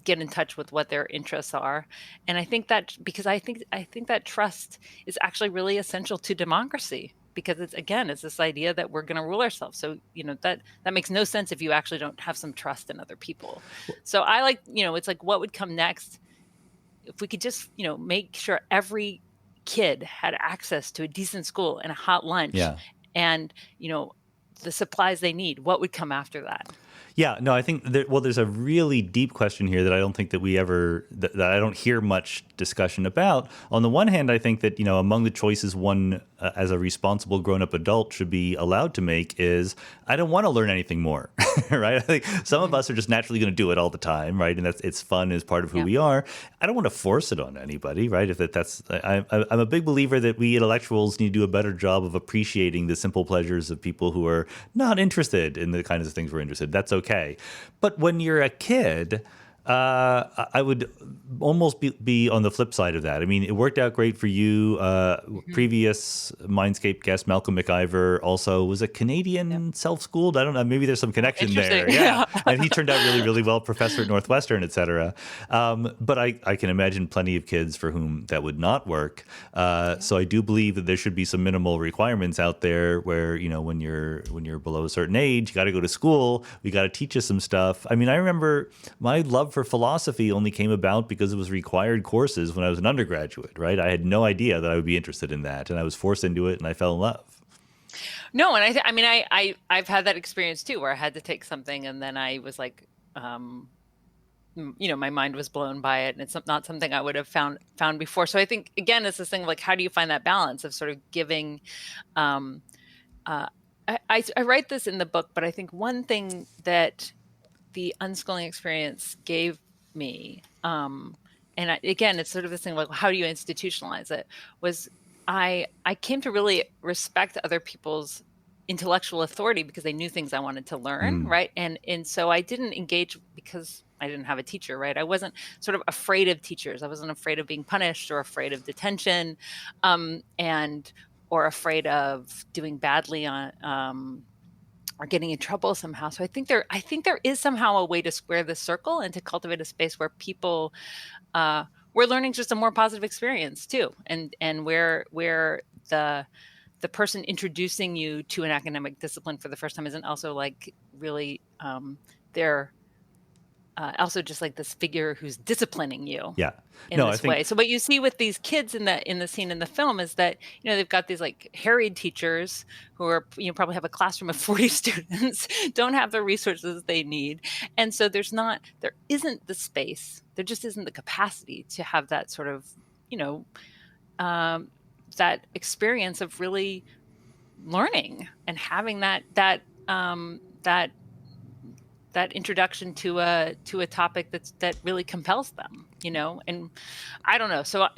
get in touch with what their interests are. And I think that, because I think that trust is actually really essential to democracy, because it's this idea that we're going to rule ourselves. So, that makes no sense if you actually don't have some trust in other people. So I like, it's like, what would come next if we could just, make sure every kid had access to a decent school and a hot lunch and, the supplies they need. What would come after that? Yeah, no, I think there's a really deep question here that I don't think that that I don't hear much discussion about. On the one hand, I think that, among the choices one as a responsible grown-up adult should be allowed to make is, I don't want to learn anything more, right? I think some of us are just naturally going to do it all the time, right? And it's fun as part of who we are. I don't want to force it on anybody, right? I'm a big believer that we intellectuals need to do a better job of appreciating the simple pleasures of people who are not interested in the kinds of things we're interested in. That's okay. But when you're a kid, I would almost be on the flip side of that. I mean, it worked out great for you. Previous Mindscape guest, Malcolm McIver, also was a Canadian self-schooled. I don't know. Maybe there's some connection there. Yeah. And he turned out really, really well, professor at Northwestern, et cetera. But I can imagine plenty of kids for whom that would not work. So I do believe that there should be some minimal requirements out there where, when you're below a certain age, you got to go to school. We got to teach you some stuff. I mean, I remember my love for philosophy only came about because it was required courses when I was an undergraduate, right? I had no idea that I would be interested in that, and I was forced into it, and I fell in love. No, and I've had that experience too, where I had to take something, and then I was like, my mind was blown by it, and it's not something I would have found before. So I think, again, it's this thing of like, how do you find that balance of sort of giving? I write this in the book, but I think one thing that the unschooling experience gave me, again, it's sort of this thing like, how do you institutionalize it, was I came to really respect other people's intellectual authority because they knew things I wanted to learn, Mm. right? And so I didn't engage because I didn't have a teacher, right? I wasn't sort of afraid of teachers. I wasn't afraid of being punished or afraid of detention, and or afraid of doing badly on or getting in trouble somehow. So I think there is somehow a way to square the circle and to cultivate a space where people where learning's just a more positive experience too, and where the person introducing you to an academic discipline for the first time isn't also like really they're also just like this figure who's disciplining you Yeah. in No, I this way. think So what you see with these kids in the scene in the film is that, they've got these like harried teachers who are, probably have a classroom of 40 students, don't have the resources they need. And so there isn't the space, there just isn't the capacity to have that sort of, um, that experience of really learning and having that introduction to a topic that really compels them, and I don't know. So,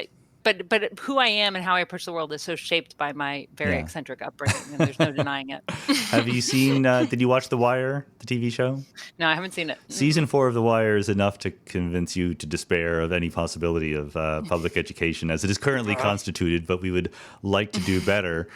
but who I am and how I approach the world is so shaped by my very yeah. eccentric upbringing, and there's no denying it. Have you seen? Did you watch The Wire, the TV show? No, I haven't seen it. Season 4 of The Wire is enough to convince you to despair of any possibility of public education as it is currently constituted, but we would like to do better.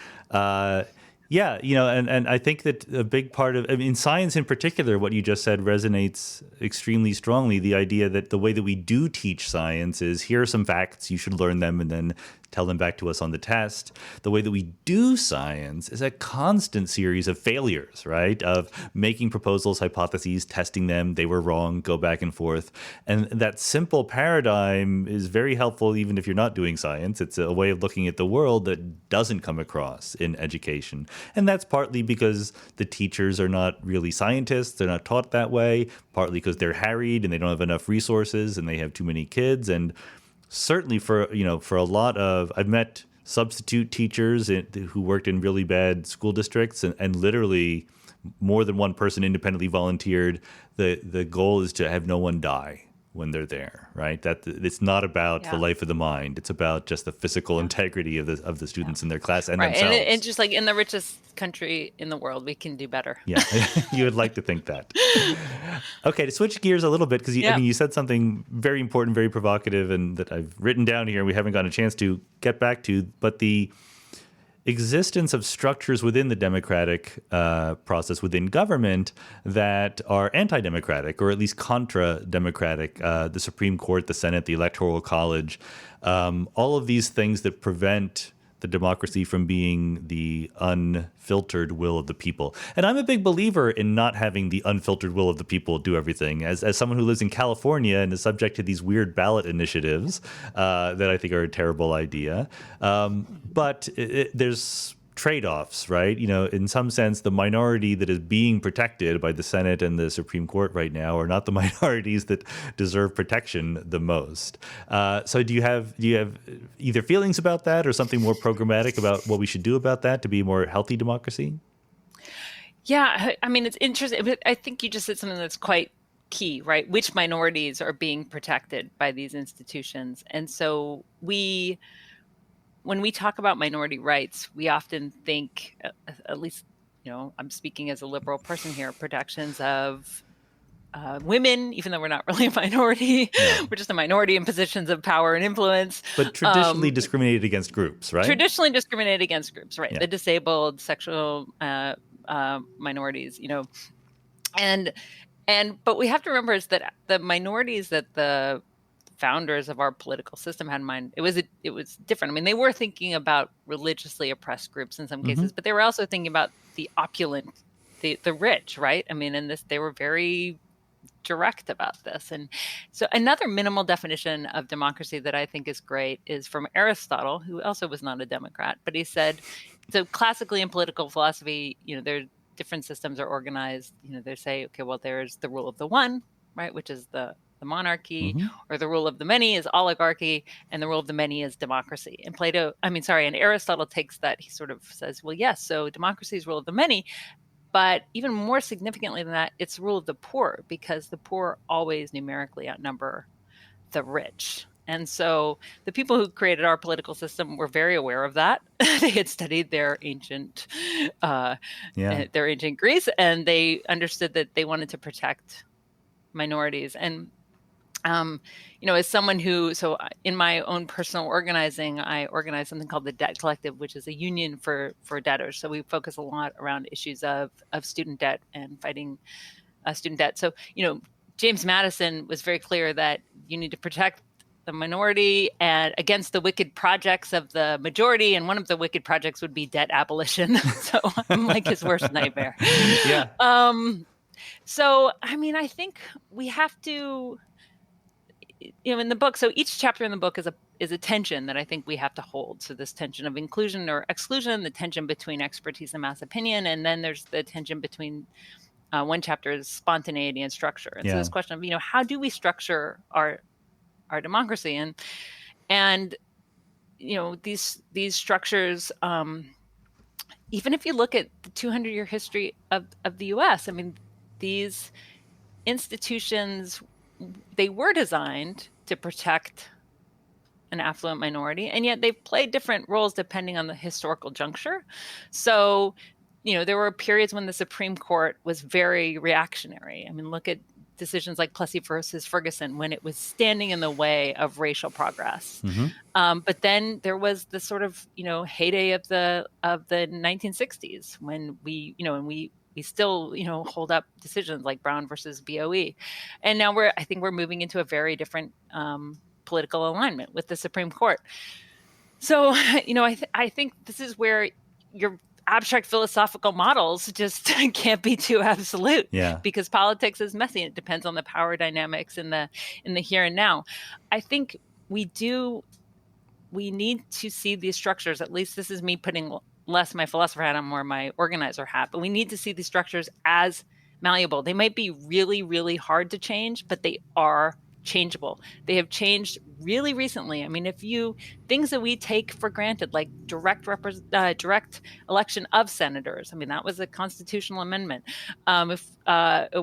Yeah, and I think that a big part of, science in particular, what you just said resonates extremely strongly. The idea that the way that we do teach science is, here are some facts, you should learn them and then tell them back to us on the test. The way that we do science is a constant series of failures, right? Of making proposals, hypotheses, testing them, they were wrong, go back and forth. And that simple paradigm is very helpful even if you're not doing science. It's a way of looking at the world that doesn't come across in education. And that's partly because the teachers are not really scientists, they're not taught that way, partly because they're harried and they don't have enough resources and they have too many kids. And certainly for a lot of, I've met substitute teachers who worked in really bad school districts, and literally more than one person independently volunteered. The goal is to have no one die when they're there, right? That it's not about the life of the mind. It's about just the physical integrity of the students in their class and themselves. And just like in the richest country in the world, we can do better. Yeah, you would like to think that. Okay, to switch gears a little bit, because you said something very important, very provocative, and that I've written down here and we haven't gotten a chance to get back to, but the existence of structures within the democratic process within government that are anti-democratic, or at least contra-democratic. The Supreme Court, the Senate, the Electoral College, all of these things that prevent the democracy from being the unfiltered will of the people. And I'm a big believer in not having the unfiltered will of the people do everything. As someone who lives in California and is subject to these weird ballot initiatives that I think are a terrible idea. But there's trade-offs, right? In some sense, the minority that is being protected by the Senate and the Supreme Court right now are not the minorities that deserve protection the most. So do you have either feelings about that or something more programmatic about what we should do about that to be a more healthy democracy? Yeah, it's interesting. I think you just said something that's quite key, right? Which minorities are being protected by these institutions? And so when we talk about minority rights, we often think, at least, I'm speaking as a liberal person here, protections of women, even though we're not really a minority. Yeah. We're just a minority in positions of power and influence. But traditionally discriminated against groups, right? Traditionally discriminated against groups, right? Yeah. The disabled, sexual minorities, but we have to remember is that the minorities that the founders of our political system had in mind, it was different. They were thinking about religiously oppressed groups in some cases, but they were also thinking about the opulent, the rich, right? And they were very direct about this. And so another minimal definition of democracy that I think is great is from Aristotle, who also was not a Democrat, but he said, so classically in political philosophy, there different systems are organized. They say, okay, well, there's the rule of the one, right, which is the monarchy, or the rule of the many is oligarchy, and the rule of the many is democracy. And and Aristotle takes that, he sort of says, well, yes, so democracy is rule of the many, but even more significantly than that, it's rule of the poor, because the poor always numerically outnumber the rich. And so the people who created our political system were very aware of that. They had studied their ancient Greece, and they understood that they wanted to protect minorities. And as someone so in my own personal organizing, I organize something called the Debt Collective, which is a union for debtors. So we focus a lot around issues of student debt and fighting student debt. So, James Madison was very clear that you need to protect the minority and against the wicked projects of the majority. And one of the wicked projects would be debt abolition. So I'm like his worst nightmare. Yeah. So, I think we have to, in the book, so each chapter in the book is a tension that I think we have to hold. So this tension of inclusion or exclusion, the tension between expertise and mass opinion, and then there's the tension between one chapter is spontaneity and structure. And so this question of, how do we structure our democracy? And these structures, even if you look at the 200-year history of the US, these institutions, they were designed to protect an affluent minority, and yet they've played different roles depending on the historical juncture. So, there were periods when the Supreme Court was very reactionary. Look at decisions like Plessy versus Ferguson, when it was standing in the way of racial progress. Mm-hmm. But then there was the sort of, heyday of the 1960s when we still, hold up decisions like Brown versus BOE. And now I think we're moving into a very different political alignment with the Supreme Court. So, I think this is where your abstract philosophical models just can't be too absolute, because politics is messy. It depends on the power dynamics in the here and now. I think we need to see these structures, at least this is me putting less my philosopher hat on, more my organizer hat, but we need to see these structures as malleable. They might be really, really hard to change, but they are changeable. They have changed really recently. Things that we take for granted, like direct election of senators. That was a constitutional amendment. If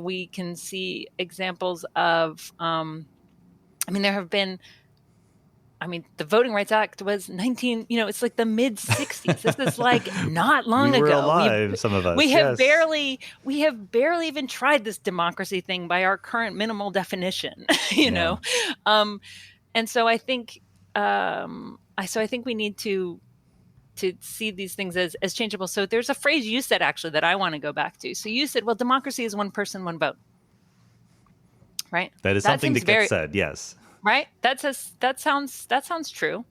we can see examples of, there have been, the Voting Rights Act was it's like the mid 60s. This is like not long ago. We were alive, some of us. We have barely even tried this democracy thing by our current minimal definition, know? And so I think, we need to see these things as changeable. So there's a phrase you said actually that I want to go back to. So you said, well, democracy is one person, one vote. Right? That is something that gets said, yes. Right? That sounds true.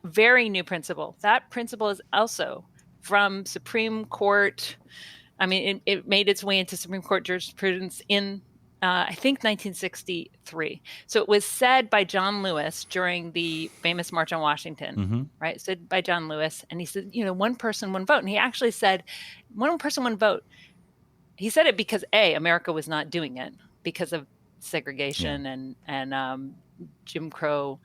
Very new principle. That principle is also from Supreme Court. It made its way into Supreme Court jurisprudence in, I think, 1963. So it was said by John Lewis during the famous March on Washington, right? Said by John Lewis. And he said, one person, one vote. And he actually said, one person, one vote. He said it because, America was not doing it because of segregation and Jim Crow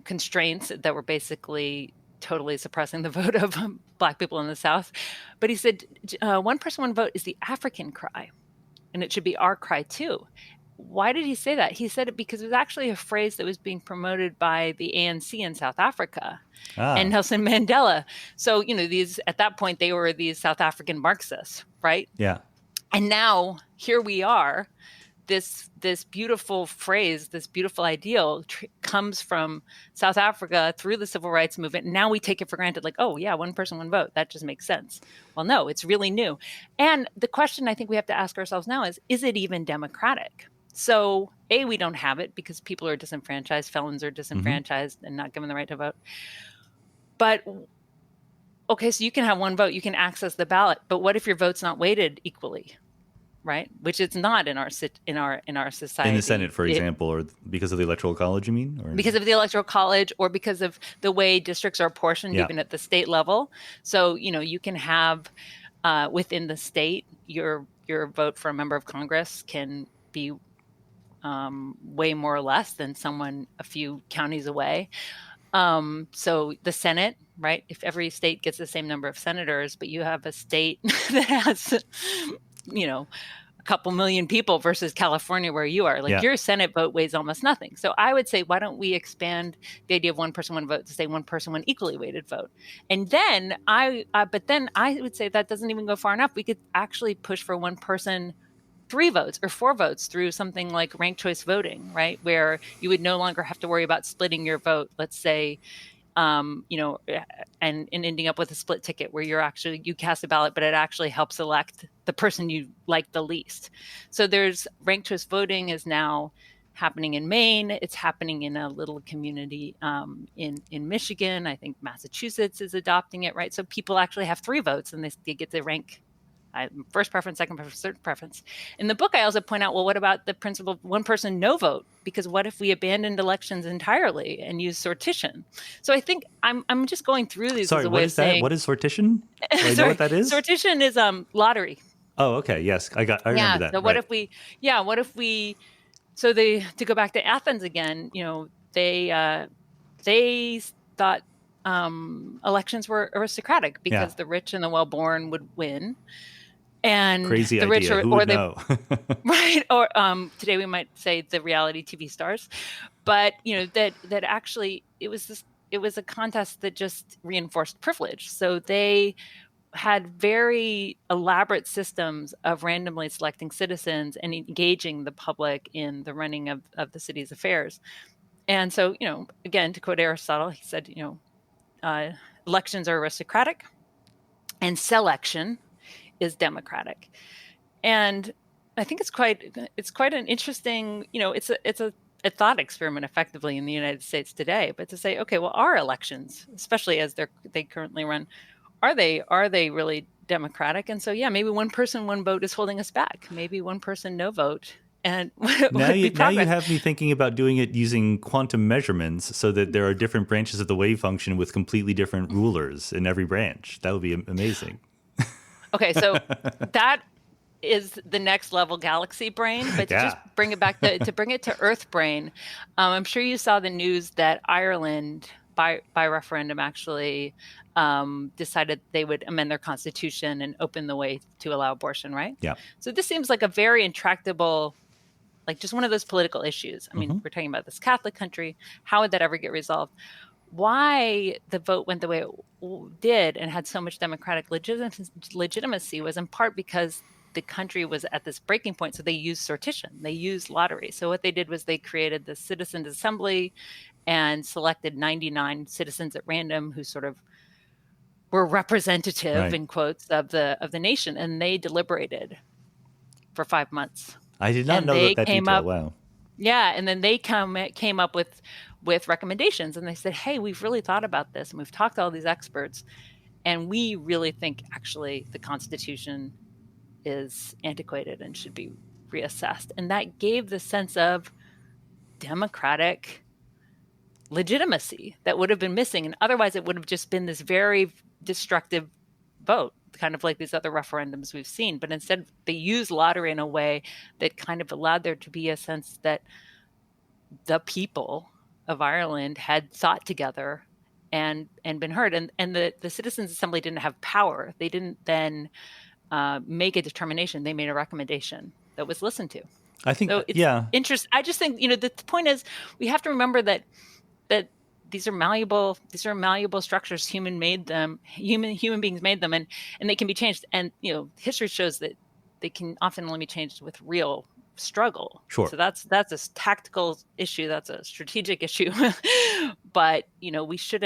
constraints that were basically totally suppressing the vote of Black people in the South. But he said, one person, one vote is the African cry, and it should be our cry too. Why did he say that? He said it because it was actually a phrase that was being promoted by the ANC in South Africa and Nelson Mandela. So, at that point, they were these South African Marxists, right? Yeah. And now here we are, this beautiful phrase, this beautiful ideal comes from South Africa through the civil rights movement. Now we take it for granted, like, oh yeah, one person, one vote. That just makes sense. Well, no, it's really new. And the question I think we have to ask ourselves now is it even democratic? So we don't have it because people are disenfranchised, felons are disenfranchised and not given the right to vote. But okay, so you can have one vote, you can access the ballot, but what if your vote's not weighted equally, right? Which it's not in our society. In the Senate, for example, or because of the Electoral College, you mean? Or? Because of the Electoral College, or because of the way districts are apportioned, even at the state level. So you can have within the state, your vote for a member of Congress can be way more or less than someone a few counties away. So the Senate, right? If every state gets the same number of senators, but you have a state that has, a couple million people versus California where you are. Like your Senate vote weighs almost nothing. So I would say, why don't we expand the idea of one person, one vote to say one person, one equally weighted vote? And then but then I would say that doesn't even go far enough. We could actually push for one person, 3 votes or 4 votes through something like ranked choice voting, right? Where you would no longer have to worry about splitting your vote, let's say, and ending up with a split ticket where you cast a ballot, but it actually helps elect the person you like the least. So there's ranked choice voting is now happening in Maine. It's happening in a little community in Michigan. I think Massachusetts is adopting it, right? So people actually have 3 votes and they get to rank first preference, second preference, third preference. In the book, I also point out, well, what about the principle of one person, no vote? Because what if we abandoned elections entirely and used sortition? So I think I'm just going through these as a way of saying. What is sortition? Do I know what that is? Sortition is lottery. Oh, okay. Yes, I remember that. So what if we, to go back to Athens again, they thought elections were aristocratic because the rich and the well-born would win. And crazy the rich idea. Who would know? Right. Or today we might say the reality TV stars, but that actually it was a contest that just reinforced privilege. So they had very elaborate systems of randomly selecting citizens and engaging the public in the running of the city's affairs. And so, again, to quote Aristotle, he said, elections are aristocratic and selection is democratic. And I think it's quite an interesting, it's a thought experiment effectively in the United States today, but to say, okay, well, our elections, especially as they currently run, are they really democratic? And so, maybe one person, one vote is holding us back. Maybe one person, no vote. And now you have me thinking about doing it using quantum measurements so that there are different branches of the wave function with completely different rulers in every branch. That would be amazing. Okay, so that is the next level galaxy brain, but to just bring it back to bring it to Earth brain, I'm sure you saw the news that Ireland by referendum actually decided they would amend their constitution and open the way to allow abortion, right? Yeah. So this seems like a very intractable, like just one of those political issues. I mean, we're talking about this Catholic country. How would that ever get resolved? Why the vote went the way it did and had so much democratic legitimacy was in part because the country was at this breaking point. So they used sortition, they used lottery. So what they did was they created the Citizens Assembly and selected 99 citizens at random who sort of were representative, in quotes, of the nation. And they deliberated for 5 months. I did not know that detail. Wow. Yeah, and then they came up with recommendations, and they said, hey, we've really thought about this, and we've talked to all these experts, and we really think actually the Constitution is antiquated and should be reassessed. And that gave the sense of democratic legitimacy that would have been missing. And otherwise it would have just been this very destructive vote, kind of like these other referendums we've seen. But instead they used lottery in a way that kind of allowed there to be a sense that the people of Ireland had thought together and been heard. And the Citizens Assembly didn't have power. They didn't then make a determination. They made a recommendation that was listened to. I think, so it's interesting. I just think, the point is we have to remember that these are malleable structures. Human beings made them, and they can be changed. And, history shows that they can often only be changed with real struggle. Sure. So that's a tactical issue. That's a strategic issue. But, we should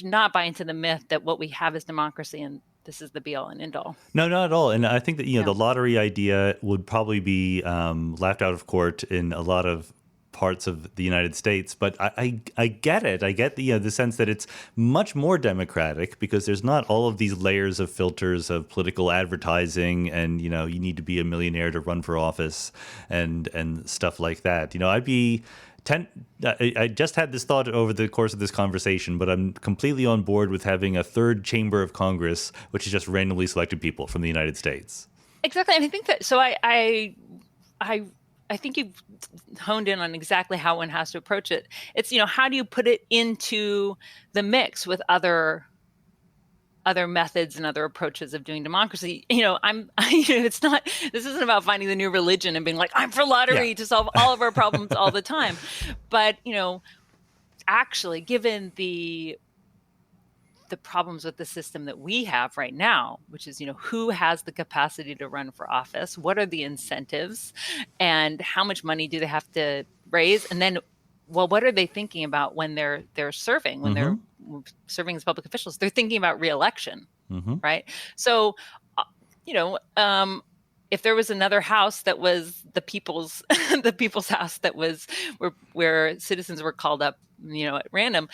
not buy into the myth that what we have is democracy and this is the be all and end all. No, not at all. And I think that, the lottery idea would probably be laughed out of court in a lot of parts of the United States. But I get it. I get the sense that it's much more democratic because there's not all of these layers of filters of political advertising and, you need to be a millionaire to run for office and stuff like that. I just had this thought over the course of this conversation, but I'm completely on board with having a third chamber of Congress, which is just randomly selected people from the United States. Exactly. And I think that, so I think you've honed in on exactly how one has to approach it. It's, how do you put it into the mix with other other methods and other approaches of doing democracy. This isn't about finding the new religion and being like, I'm for lottery to solve all of our problems all the time. But, actually, given the problems with the system that we have right now, which is, who has the capacity to run for office? What are the incentives? And how much money do they have to raise? And then, what are they thinking about when they're serving, when they're serving as public officials? They're thinking about re-election, right? So, if there was another house that was the people's house, that was where citizens were called up, at random,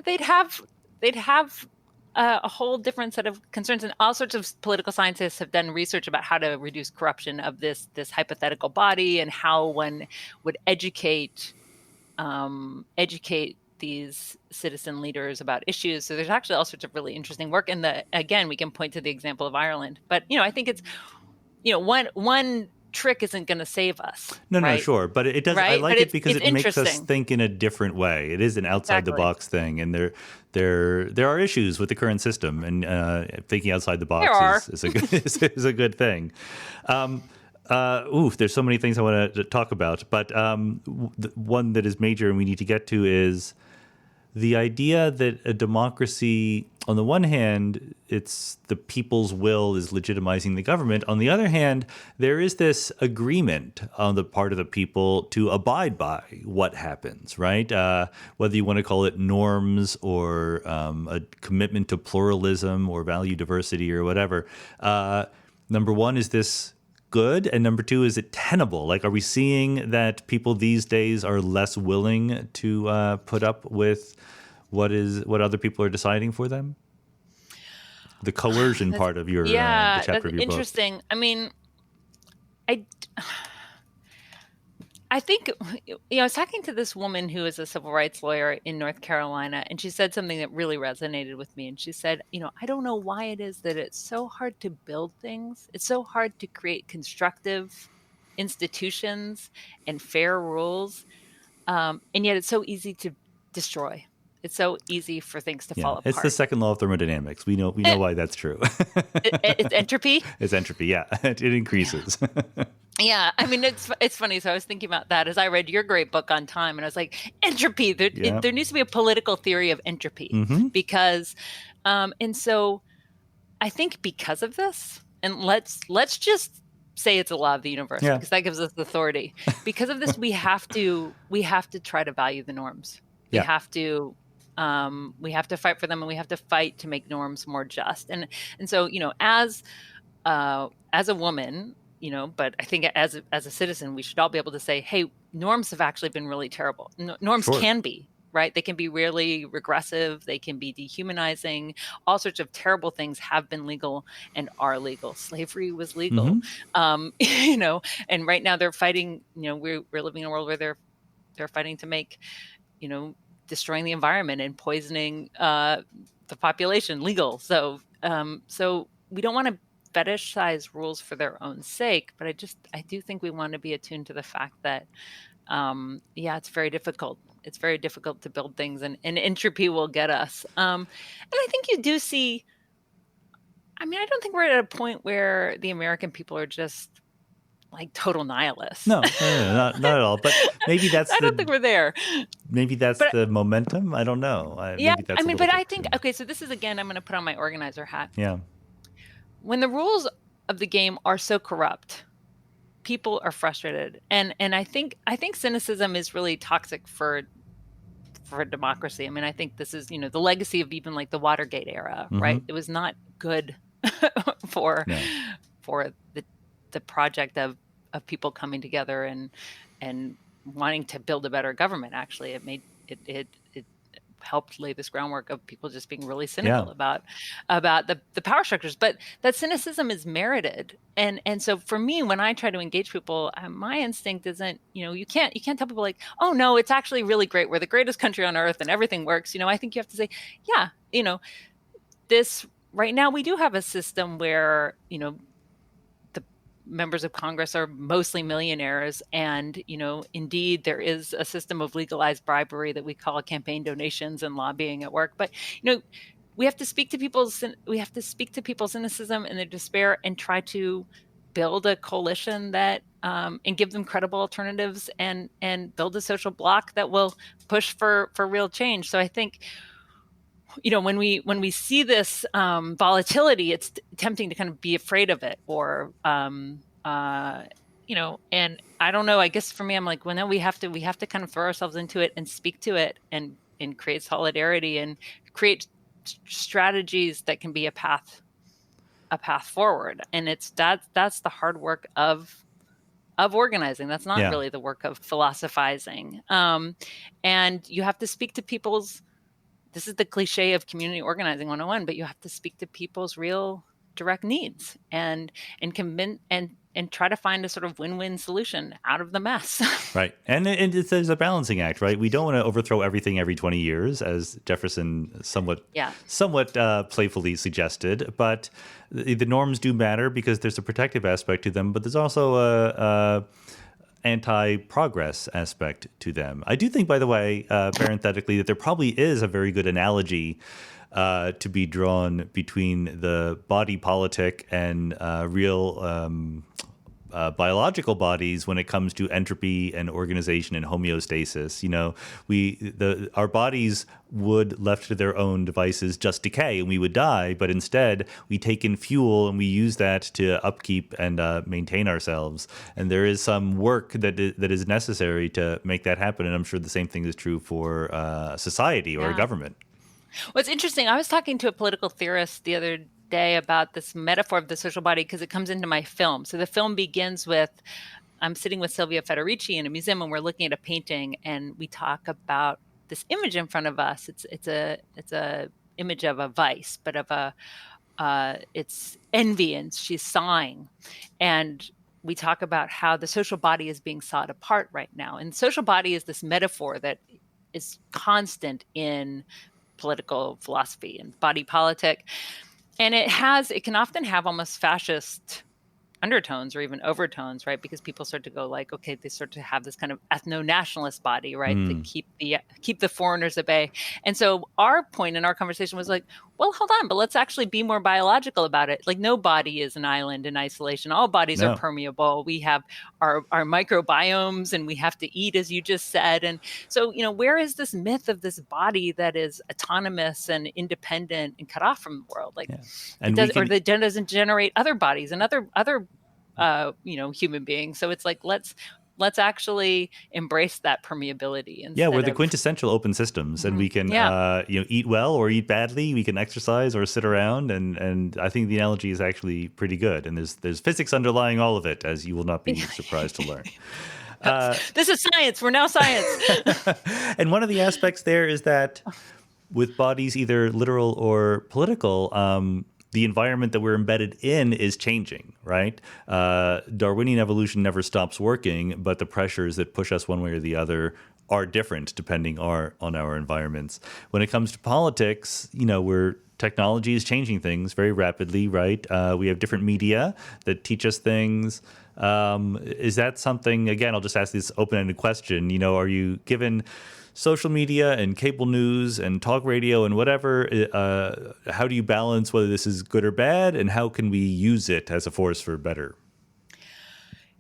they'd have a whole different set of concerns. And all sorts of political scientists have done research about how to reduce corruption of this hypothetical body, and how one would educate these citizen leaders about issues. So there's actually all sorts of really interesting work. And again, we can point to the example of Ireland. But I think it's one trick isn't going to save us. No, sure. But it does. Right? I like it because it makes us think in a different way. It is an outside the box thing. And there are issues with the current system, and thinking outside the box is a good thing. There's so many things I want to talk about. But one that is major and we need to get to is the idea that a democracy, on the one hand, it's the people's will is legitimizing the government. On the other hand, there is this agreement on the part of the people to abide by what happens, right? Whether you want to call it norms or a commitment to pluralism or value diversity or whatever. Number one, is this good? And number two, is it tenable? Like, are we seeing that people these days are less willing to put up with what other people are deciding for them? The coercion part of your the chapter of your interesting. Book. I mean, I think, I was talking to this woman who is a civil rights lawyer in North Carolina, and she said something that really resonated with me. And she said, I don't know why it is that it's so hard to build things. It's so hard to create constructive institutions and fair rules. And yet it's so easy to destroy. It's so easy for things to fall apart. It's the second law of thermodynamics. We know why that's true. It's entropy? It's entropy, yeah. It increases. Yeah, I mean, it's funny. So I was thinking about that as I read your great book on time, and I was like, entropy. There needs to be a political theory of entropy because, and so I think because of this, and let's just say it's a law of the universe because that gives us authority. Because of this, we have to try to value the norms. We have to fight for them, and we have to fight to make norms more just. And so, as a woman, but I think as a citizen, we should all be able to say, hey, norms have actually been really terrible. Norms can be, right? They can be really regressive. They can be dehumanizing. All sorts of terrible things have been legal and are legal. Slavery was legal, and right now they're fighting, we're living in a world where they're fighting to make, destroying the environment and poisoning the population legal. So we don't want to fetishize rules for their own sake, but I do think we want to be attuned to the fact that, it's very difficult. It's very difficult to build things, and entropy will get us. And I think you do see, I don't think we're at a point where the American people are just like total nihilists. No, not at all. But maybe that's I don't think we're there. Maybe that's the momentum. I don't know. But I think, okay, so this is, again, I'm going to put on my organizer hat. Yeah. When the rules of the game are so corrupt, people are frustrated. And I think cynicism is really toxic for democracy. I think this is, the legacy of even like the Watergate era, right? It was not good for the project of people coming together and wanting to build a better government. Actually, it helped lay this groundwork of people just being really cynical about the power structures. But that cynicism is merited, and so for me, when I try to engage people, my instinct isn't, you can't tell people like, oh no, it's actually really great, we're the greatest country on earth and everything works. I think you have to say, this right now we do have a system where members of Congress are mostly millionaires. And, indeed, there is a system of legalized bribery that we call campaign donations and lobbying at work. But, we have to speak to people's cynicism and their despair, and try to build a coalition that and give them credible alternatives, and build a social bloc that will push for real change. So I think, when we see this volatility, it's tempting to kind of be afraid of it, or and I don't know. I guess for me, I'm like, well, no, we have to kind of throw ourselves into it and speak to it, and create solidarity, and create strategies that can be a path forward. And that's the hard work of organizing. That's not really the work of philosophizing. And you have to speak to people's. This is the cliche of community organizing 101, but you have to speak to people's real direct needs, and convince and try to find a sort of win-win solution out of the mess. Right. And there's a balancing act, right? We don't want to overthrow everything every 20 years, as Jefferson somewhat playfully suggested. But the norms do matter because there's a protective aspect to them, but there's also a anti-progress aspect to them. I do think, by the way, parenthetically, that there probably is a very good analogy to be drawn between the body politic and real biological bodies when it comes to entropy and organization and homeostasis. Our bodies would, left to their own devices, just decay and we would die. But instead, we take in fuel and we use that to upkeep and maintain ourselves. And there is some work that is necessary to make that happen. And I'm sure the same thing is true for society or a government. Well, it's interesting. I was talking to a political theorist the other day about this metaphor of the social body, because it comes into my film. So the film begins with, I'm sitting with Silvia Federici in a museum, and we're looking at a painting, and we talk about this image in front of us. It's a image of a vice, but of it's envy, and she's sighing. And we talk about how the social body is being sought apart right now. And social body is this metaphor that is constant in political philosophy and body politic. And it can often have almost fascist undertones or even overtones, right? Because people start to go like, okay, they start to have this kind of ethno-nationalist body, right? To keep the foreigners at bay. And so our point in our conversation was like, well, hold on, but let's actually be more biological about it. Like, no body is an island in isolation. All bodies are permeable. We have our microbiomes, and we have to eat, as you just said. And so, where is this myth of this body that is autonomous and independent and cut off from the world? Like, that doesn't generate other bodies and other human beings. So it's like, let's actually embrace that permeability. We're the quintessential open systems, and we can eat well or eat badly. We can exercise or sit around, and I think the analogy is actually pretty good. And there's physics underlying all of it, as you will not be surprised to learn. This is science. We're now science. And one of the aspects there is that with bodies, either literal or political, the environment that we're embedded in is changing, right? Darwinian evolution never stops working, but the pressures that push us one way or the other are different depending on our environments. When it comes to politics, technology is changing things very rapidly, right? We have different media that teach us things. Is that something, again, I'll just ask this open-ended question, are you given social media and cable news and talk radio and whatever, how do you balance whether this is good or bad, and how can we use it as a force for better?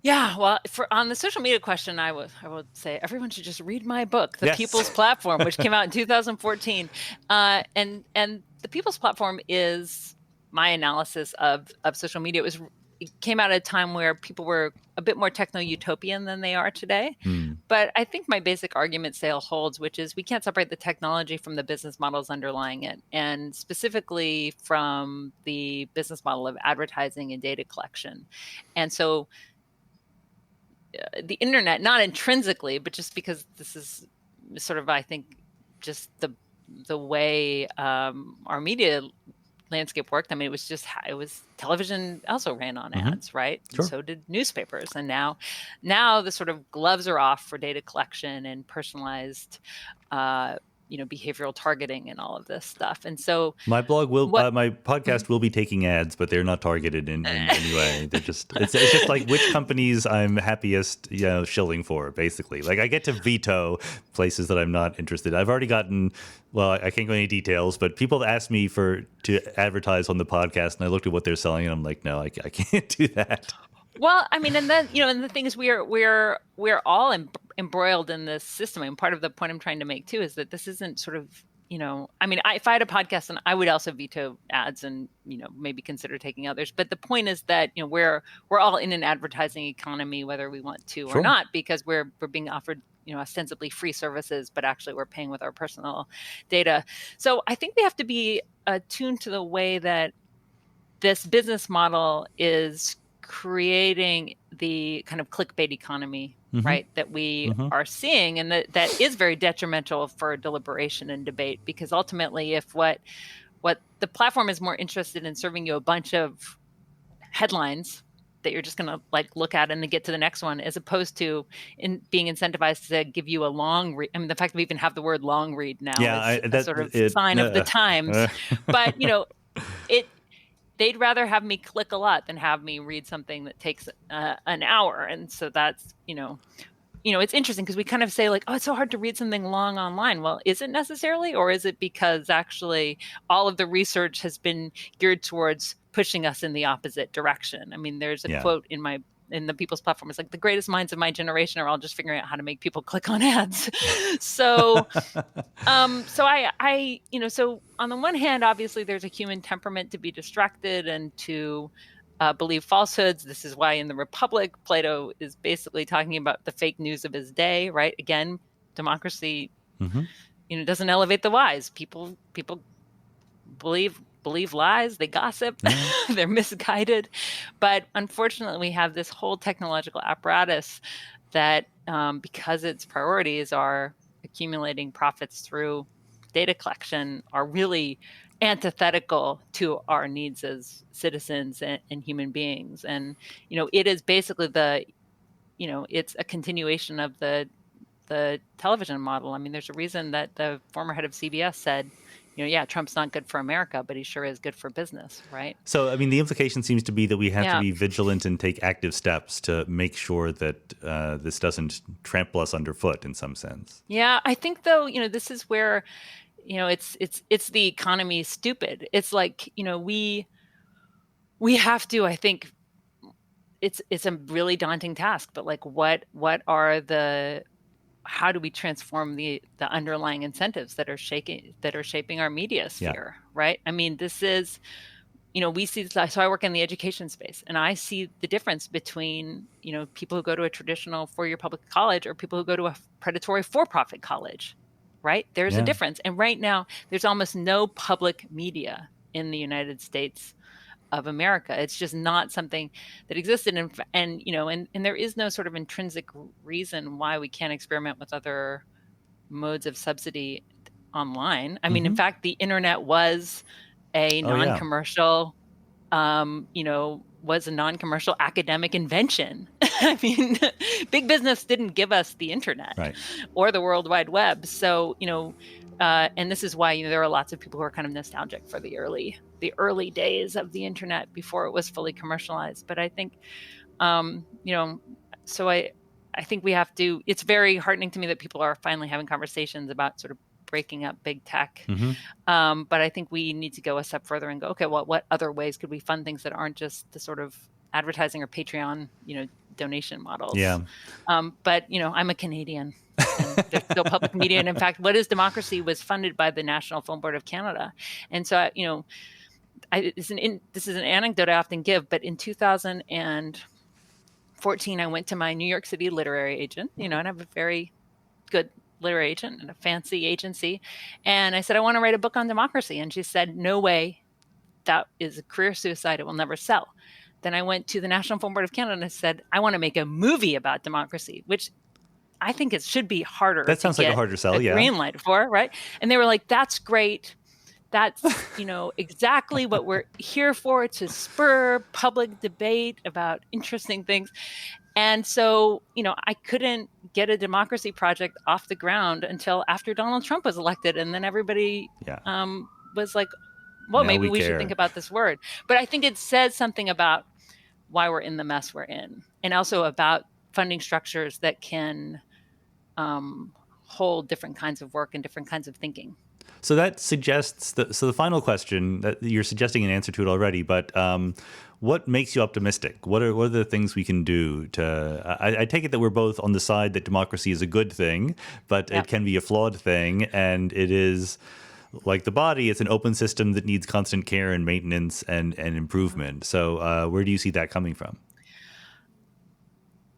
Yeah, well, on the social media question, I would say everyone should just read my book, The People's Platform, which came out in 2014. And The People's Platform is my analysis of social media. It came out at a time where people were a bit more techno-utopian than they are today. But I think my basic argument still holds, which is we can't separate the technology from the business models underlying it, and specifically from the business model of advertising and data collection. And so the internet, not intrinsically, but just because this is sort of, I think, just the way our media landscape worked. I mean, it was television also ran on ads, right? Sure. And so did newspapers. And now the sort of gloves are off for data collection and personalized behavioral targeting and all of this stuff. And so my podcast will be taking ads, but they're not targeted in any way. They're just, it's just like which companies I'm happiest, shilling for, basically. Like I get to veto places that I'm not interested. I've already gotten, well, I can't go into details, but people have asked me to advertise on the podcast, and I looked at what they're selling, and I'm like, no, I can't do that. Well, I mean, and then, and the thing is, we're all embroiled in this system. And part of the point I'm trying to make too is that this isn't sort of, I mean, if I had a podcast, and I would also veto ads and, maybe consider taking others. But the point is that, we're all in an advertising economy, whether we want to or not, because we're being offered, ostensibly free services, but actually we're paying with our personal data. So I think we have to be attuned to the way that this business model is creating the kind of clickbait economy, right, that we are seeing, and that is very detrimental for deliberation and debate, because ultimately if what the platform is more interested in serving you a bunch of headlines that you're just going to like look at and then get to the next one, as opposed to being incentivized to give you a long read. I mean, the fact that we even have the word long read now is a sort of sign of the times. But, they'd rather have me click a lot than have me read something that takes an hour. And so that's, it's interesting because we kind of say like, oh, it's so hard to read something long online. Well, is it necessarily? Or is it because actually all of the research has been geared towards pushing us in the opposite direction? I mean, there's a quote in the People's Platform. It's like, the greatest minds of my generation are all just figuring out how to make people click on ads. So, so on the one hand, obviously there's a human temperament to be distracted and to believe falsehoods. This is why in the Republic, Plato is basically talking about the fake news of his day, right? Again, democracy, doesn't elevate the wise. People believe lies, they gossip, they're misguided. But unfortunately, we have this whole technological apparatus that, because its priorities are accumulating profits through data collection, are really antithetical to our needs as citizens and human beings. And, it is basically it's a continuation of the television model. I mean, there's a reason that the former head of CBS said, Trump's not good for America, but he sure is good for business, right? So, I mean, the implication seems to be that we have to be vigilant and take active steps to make sure that this doesn't trample us underfoot in some sense. Yeah, I think, though, this is where, it's the economy stupid. It's like, we have to, I think, it's a really daunting task, but like, how do we transform the underlying incentives that are shaping our media sphere, right? I mean, this is, we see, so I work in the education space, and I see the difference between, people who go to a traditional four-year public college or people who go to a predatory for-profit college, right? There's a difference. And right now, there's almost no public media in the United States of America. It's just not something that existed. And there is no sort of intrinsic reason why we can't experiment with other modes of subsidy online. I mean, in fact, the internet was a non-commercial, was a non-commercial academic invention. I mean, big business didn't give us the internet or the World Wide Web. So, and this is why there are lots of people who are kind of nostalgic for the early days of the internet before it was fully commercialized. But I think, so I think we have to. It's very heartening to me that people are finally having conversations about sort of breaking up big tech. But I think we need to go a step further and go, okay, well, what other ways could we fund things that aren't just the sort of advertising or Patreon, donation models? But I'm a Canadian. And there's no public media. And in fact, What is Democracy was funded by the National Film Board of Canada. And so, this is an anecdote I often give, but in 2014, I went to my New York City literary agent, and I have a very good literary agent and a fancy agency. And I said, I want to write a book on democracy. And she said, no way. That is a career suicide. It will never sell. Then I went to the National Film Board of Canada and I said, I want to make a movie about democracy, which I think it should be harder. That sounds like a harder sell, green light for, right? And they were like, that's great. That's, exactly what we're here for, to spur public debate about interesting things. And so, I couldn't get a democracy project off the ground until after Donald Trump was elected. And then everybody Yeah. was like, well, Now maybe we we should care. think about this word. But I think it says something about why we're in the mess we're in, and also about funding structures that can hold different kinds of work and different kinds of thinking. So that suggests so the final question that you're suggesting an answer to it already, but what makes you optimistic? What are the things we can do to? I take it that we're both on the side that democracy is a good thing, but Yep. it can be a flawed thing, and it is like the body. It's an open system that needs constant care and maintenance and improvement. So where do you see that coming from?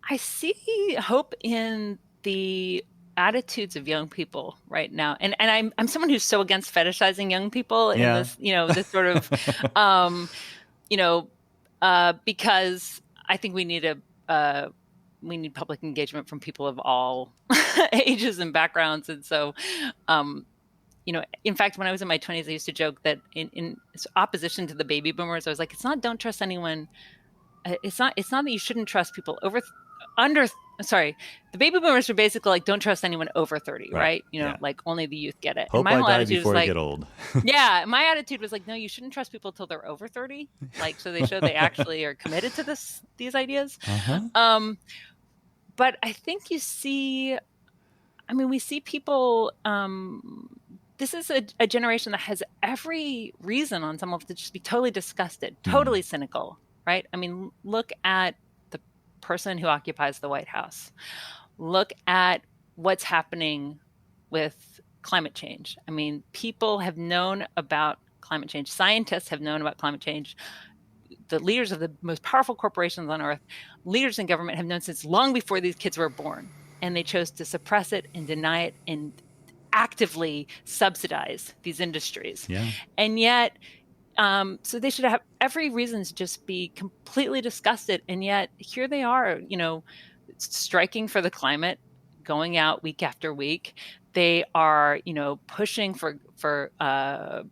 I see hope in the attitudes of young people right now. And I'm someone who's so against fetishizing young people in Yeah. this, this sort of because I think we need public engagement from people of all ages and backgrounds. And so in fact, when I was in my 20s, I used to joke that in opposition to the baby boomers, I was like, it's not don't trust anyone. It's not that you shouldn't trust people under sorry, the baby boomers were basically like, don't trust anyone over 30, Right. right? Yeah. Like only the youth get it. And Hope my I whole die attitude was before I like, get old. yeah, my attitude was like, no, you shouldn't trust people till they're over 30. Like, so they show they actually are committed to these ideas. Uh-huh. But I think we see people, this is a generation that has every reason on some level to just be totally disgusted, totally cynical, right? I mean, look at the person who occupies the White House. Look at what's happening with climate change. I mean, people have known about climate change. Scientists have known about climate change. The leaders of the most powerful corporations on earth, leaders in government have known since long before these kids were born. And they chose to suppress it and deny it and actively subsidize these industries. Yeah. And yet, so they should have every reason to just be completely disgusted. And yet here they are, striking for the climate, going out week after week. They are, pushing for gun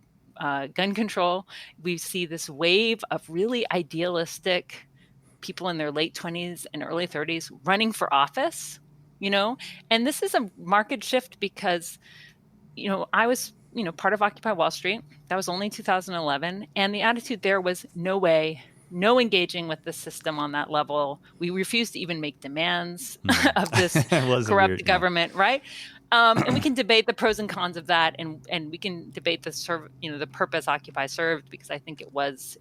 control. We see this wave of really idealistic people in their late 20s and early 30s running for office, and this is a market shift because, I was, part of Occupy Wall Street. That was only 2011. And the attitude there was no way, no engaging with the system on that level. We refuse to even make demands of this corrupt government, right? And we can debate the pros and cons of that, and we can debate the purpose Occupy served, because I think it was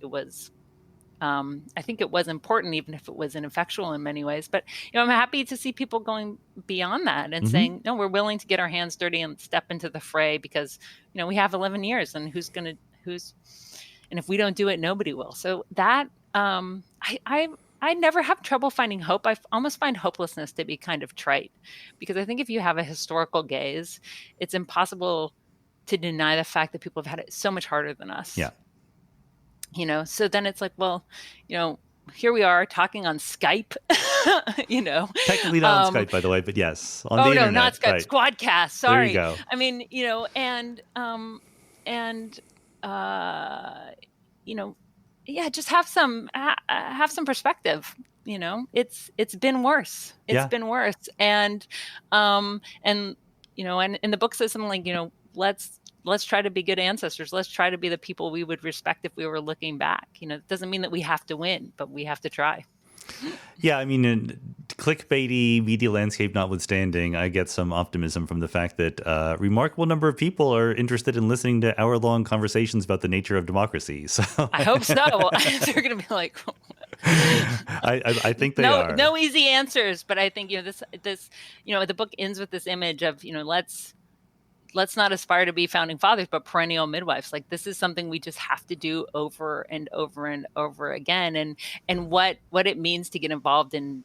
important, even if it was ineffectual in many ways. But I'm happy to see people going beyond that and saying, no, we're willing to get our hands dirty and step into the fray, because we have 11 years, and and if we don't do it, nobody will. So that I never have trouble finding hope. I almost find hopelessness to be kind of trite, because I think if you have a historical gaze, it's impossible to deny the fact that people have had it so much harder than us. Yeah. So then it's like, well, here we are talking on Skype, Technically not on Skype, by the way, but yes, on the internet. internet. No, not Skype, right. Squadcast. Sorry. There you go. I mean, just have some perspective. It's been worse. It's been worse. And and the book says something like, let's try to be good ancestors. Let's try to be the people we would respect if we were looking back. It doesn't mean that we have to win, but we have to try. Yeah, I mean, clickbaity media landscape notwithstanding, I get some optimism from the fact that a remarkable number of people are interested in listening to hour-long conversations about the nature of democracy. So I hope so. They're going to be like, I think they are. No easy answers, but I think the book ends with this image of let's not aspire to be founding fathers, but perennial midwives. Like, this is something we just have to do over and over and over again. And what it means to get involved in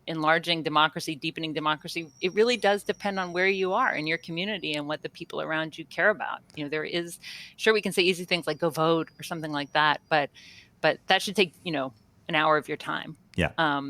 enlarging democracy, deepening democracy, it really does depend on where you are in your community and what the people around you care about. Sure, we can say easy things like go vote or something like that, but that should take, an hour of your time. Yeah.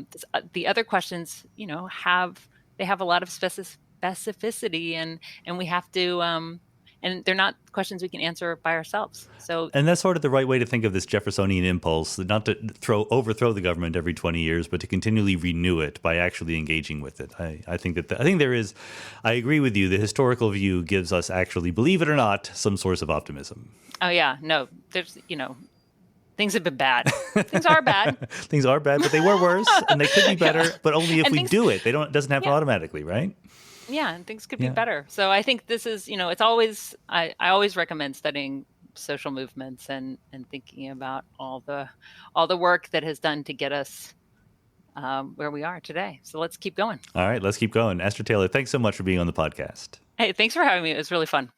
The other questions, have a lot of specificity, and we have to, and and they're not questions we can answer by ourselves. So, and that's sort of the right way to think of this Jeffersonian impulse, not to overthrow the government every 20 years, but to continually renew it by actually engaging with it. I think there is, I agree with you, the historical view gives us actually, believe it or not, some source of optimism. oh yeah, no, there's, things have been bad. Things are bad. Things are bad, but they were worse, and they could be better, but only if we do it. It doesn't happen automatically, right? Yeah, and things could be better. So I think this is, it's always, I always recommend studying social movements and thinking about all the work that has done to get us where we are today. So let's keep going. All right, let's keep going. Astra Taylor, thanks so much for being on the podcast. Hey, thanks for having me. It was really fun.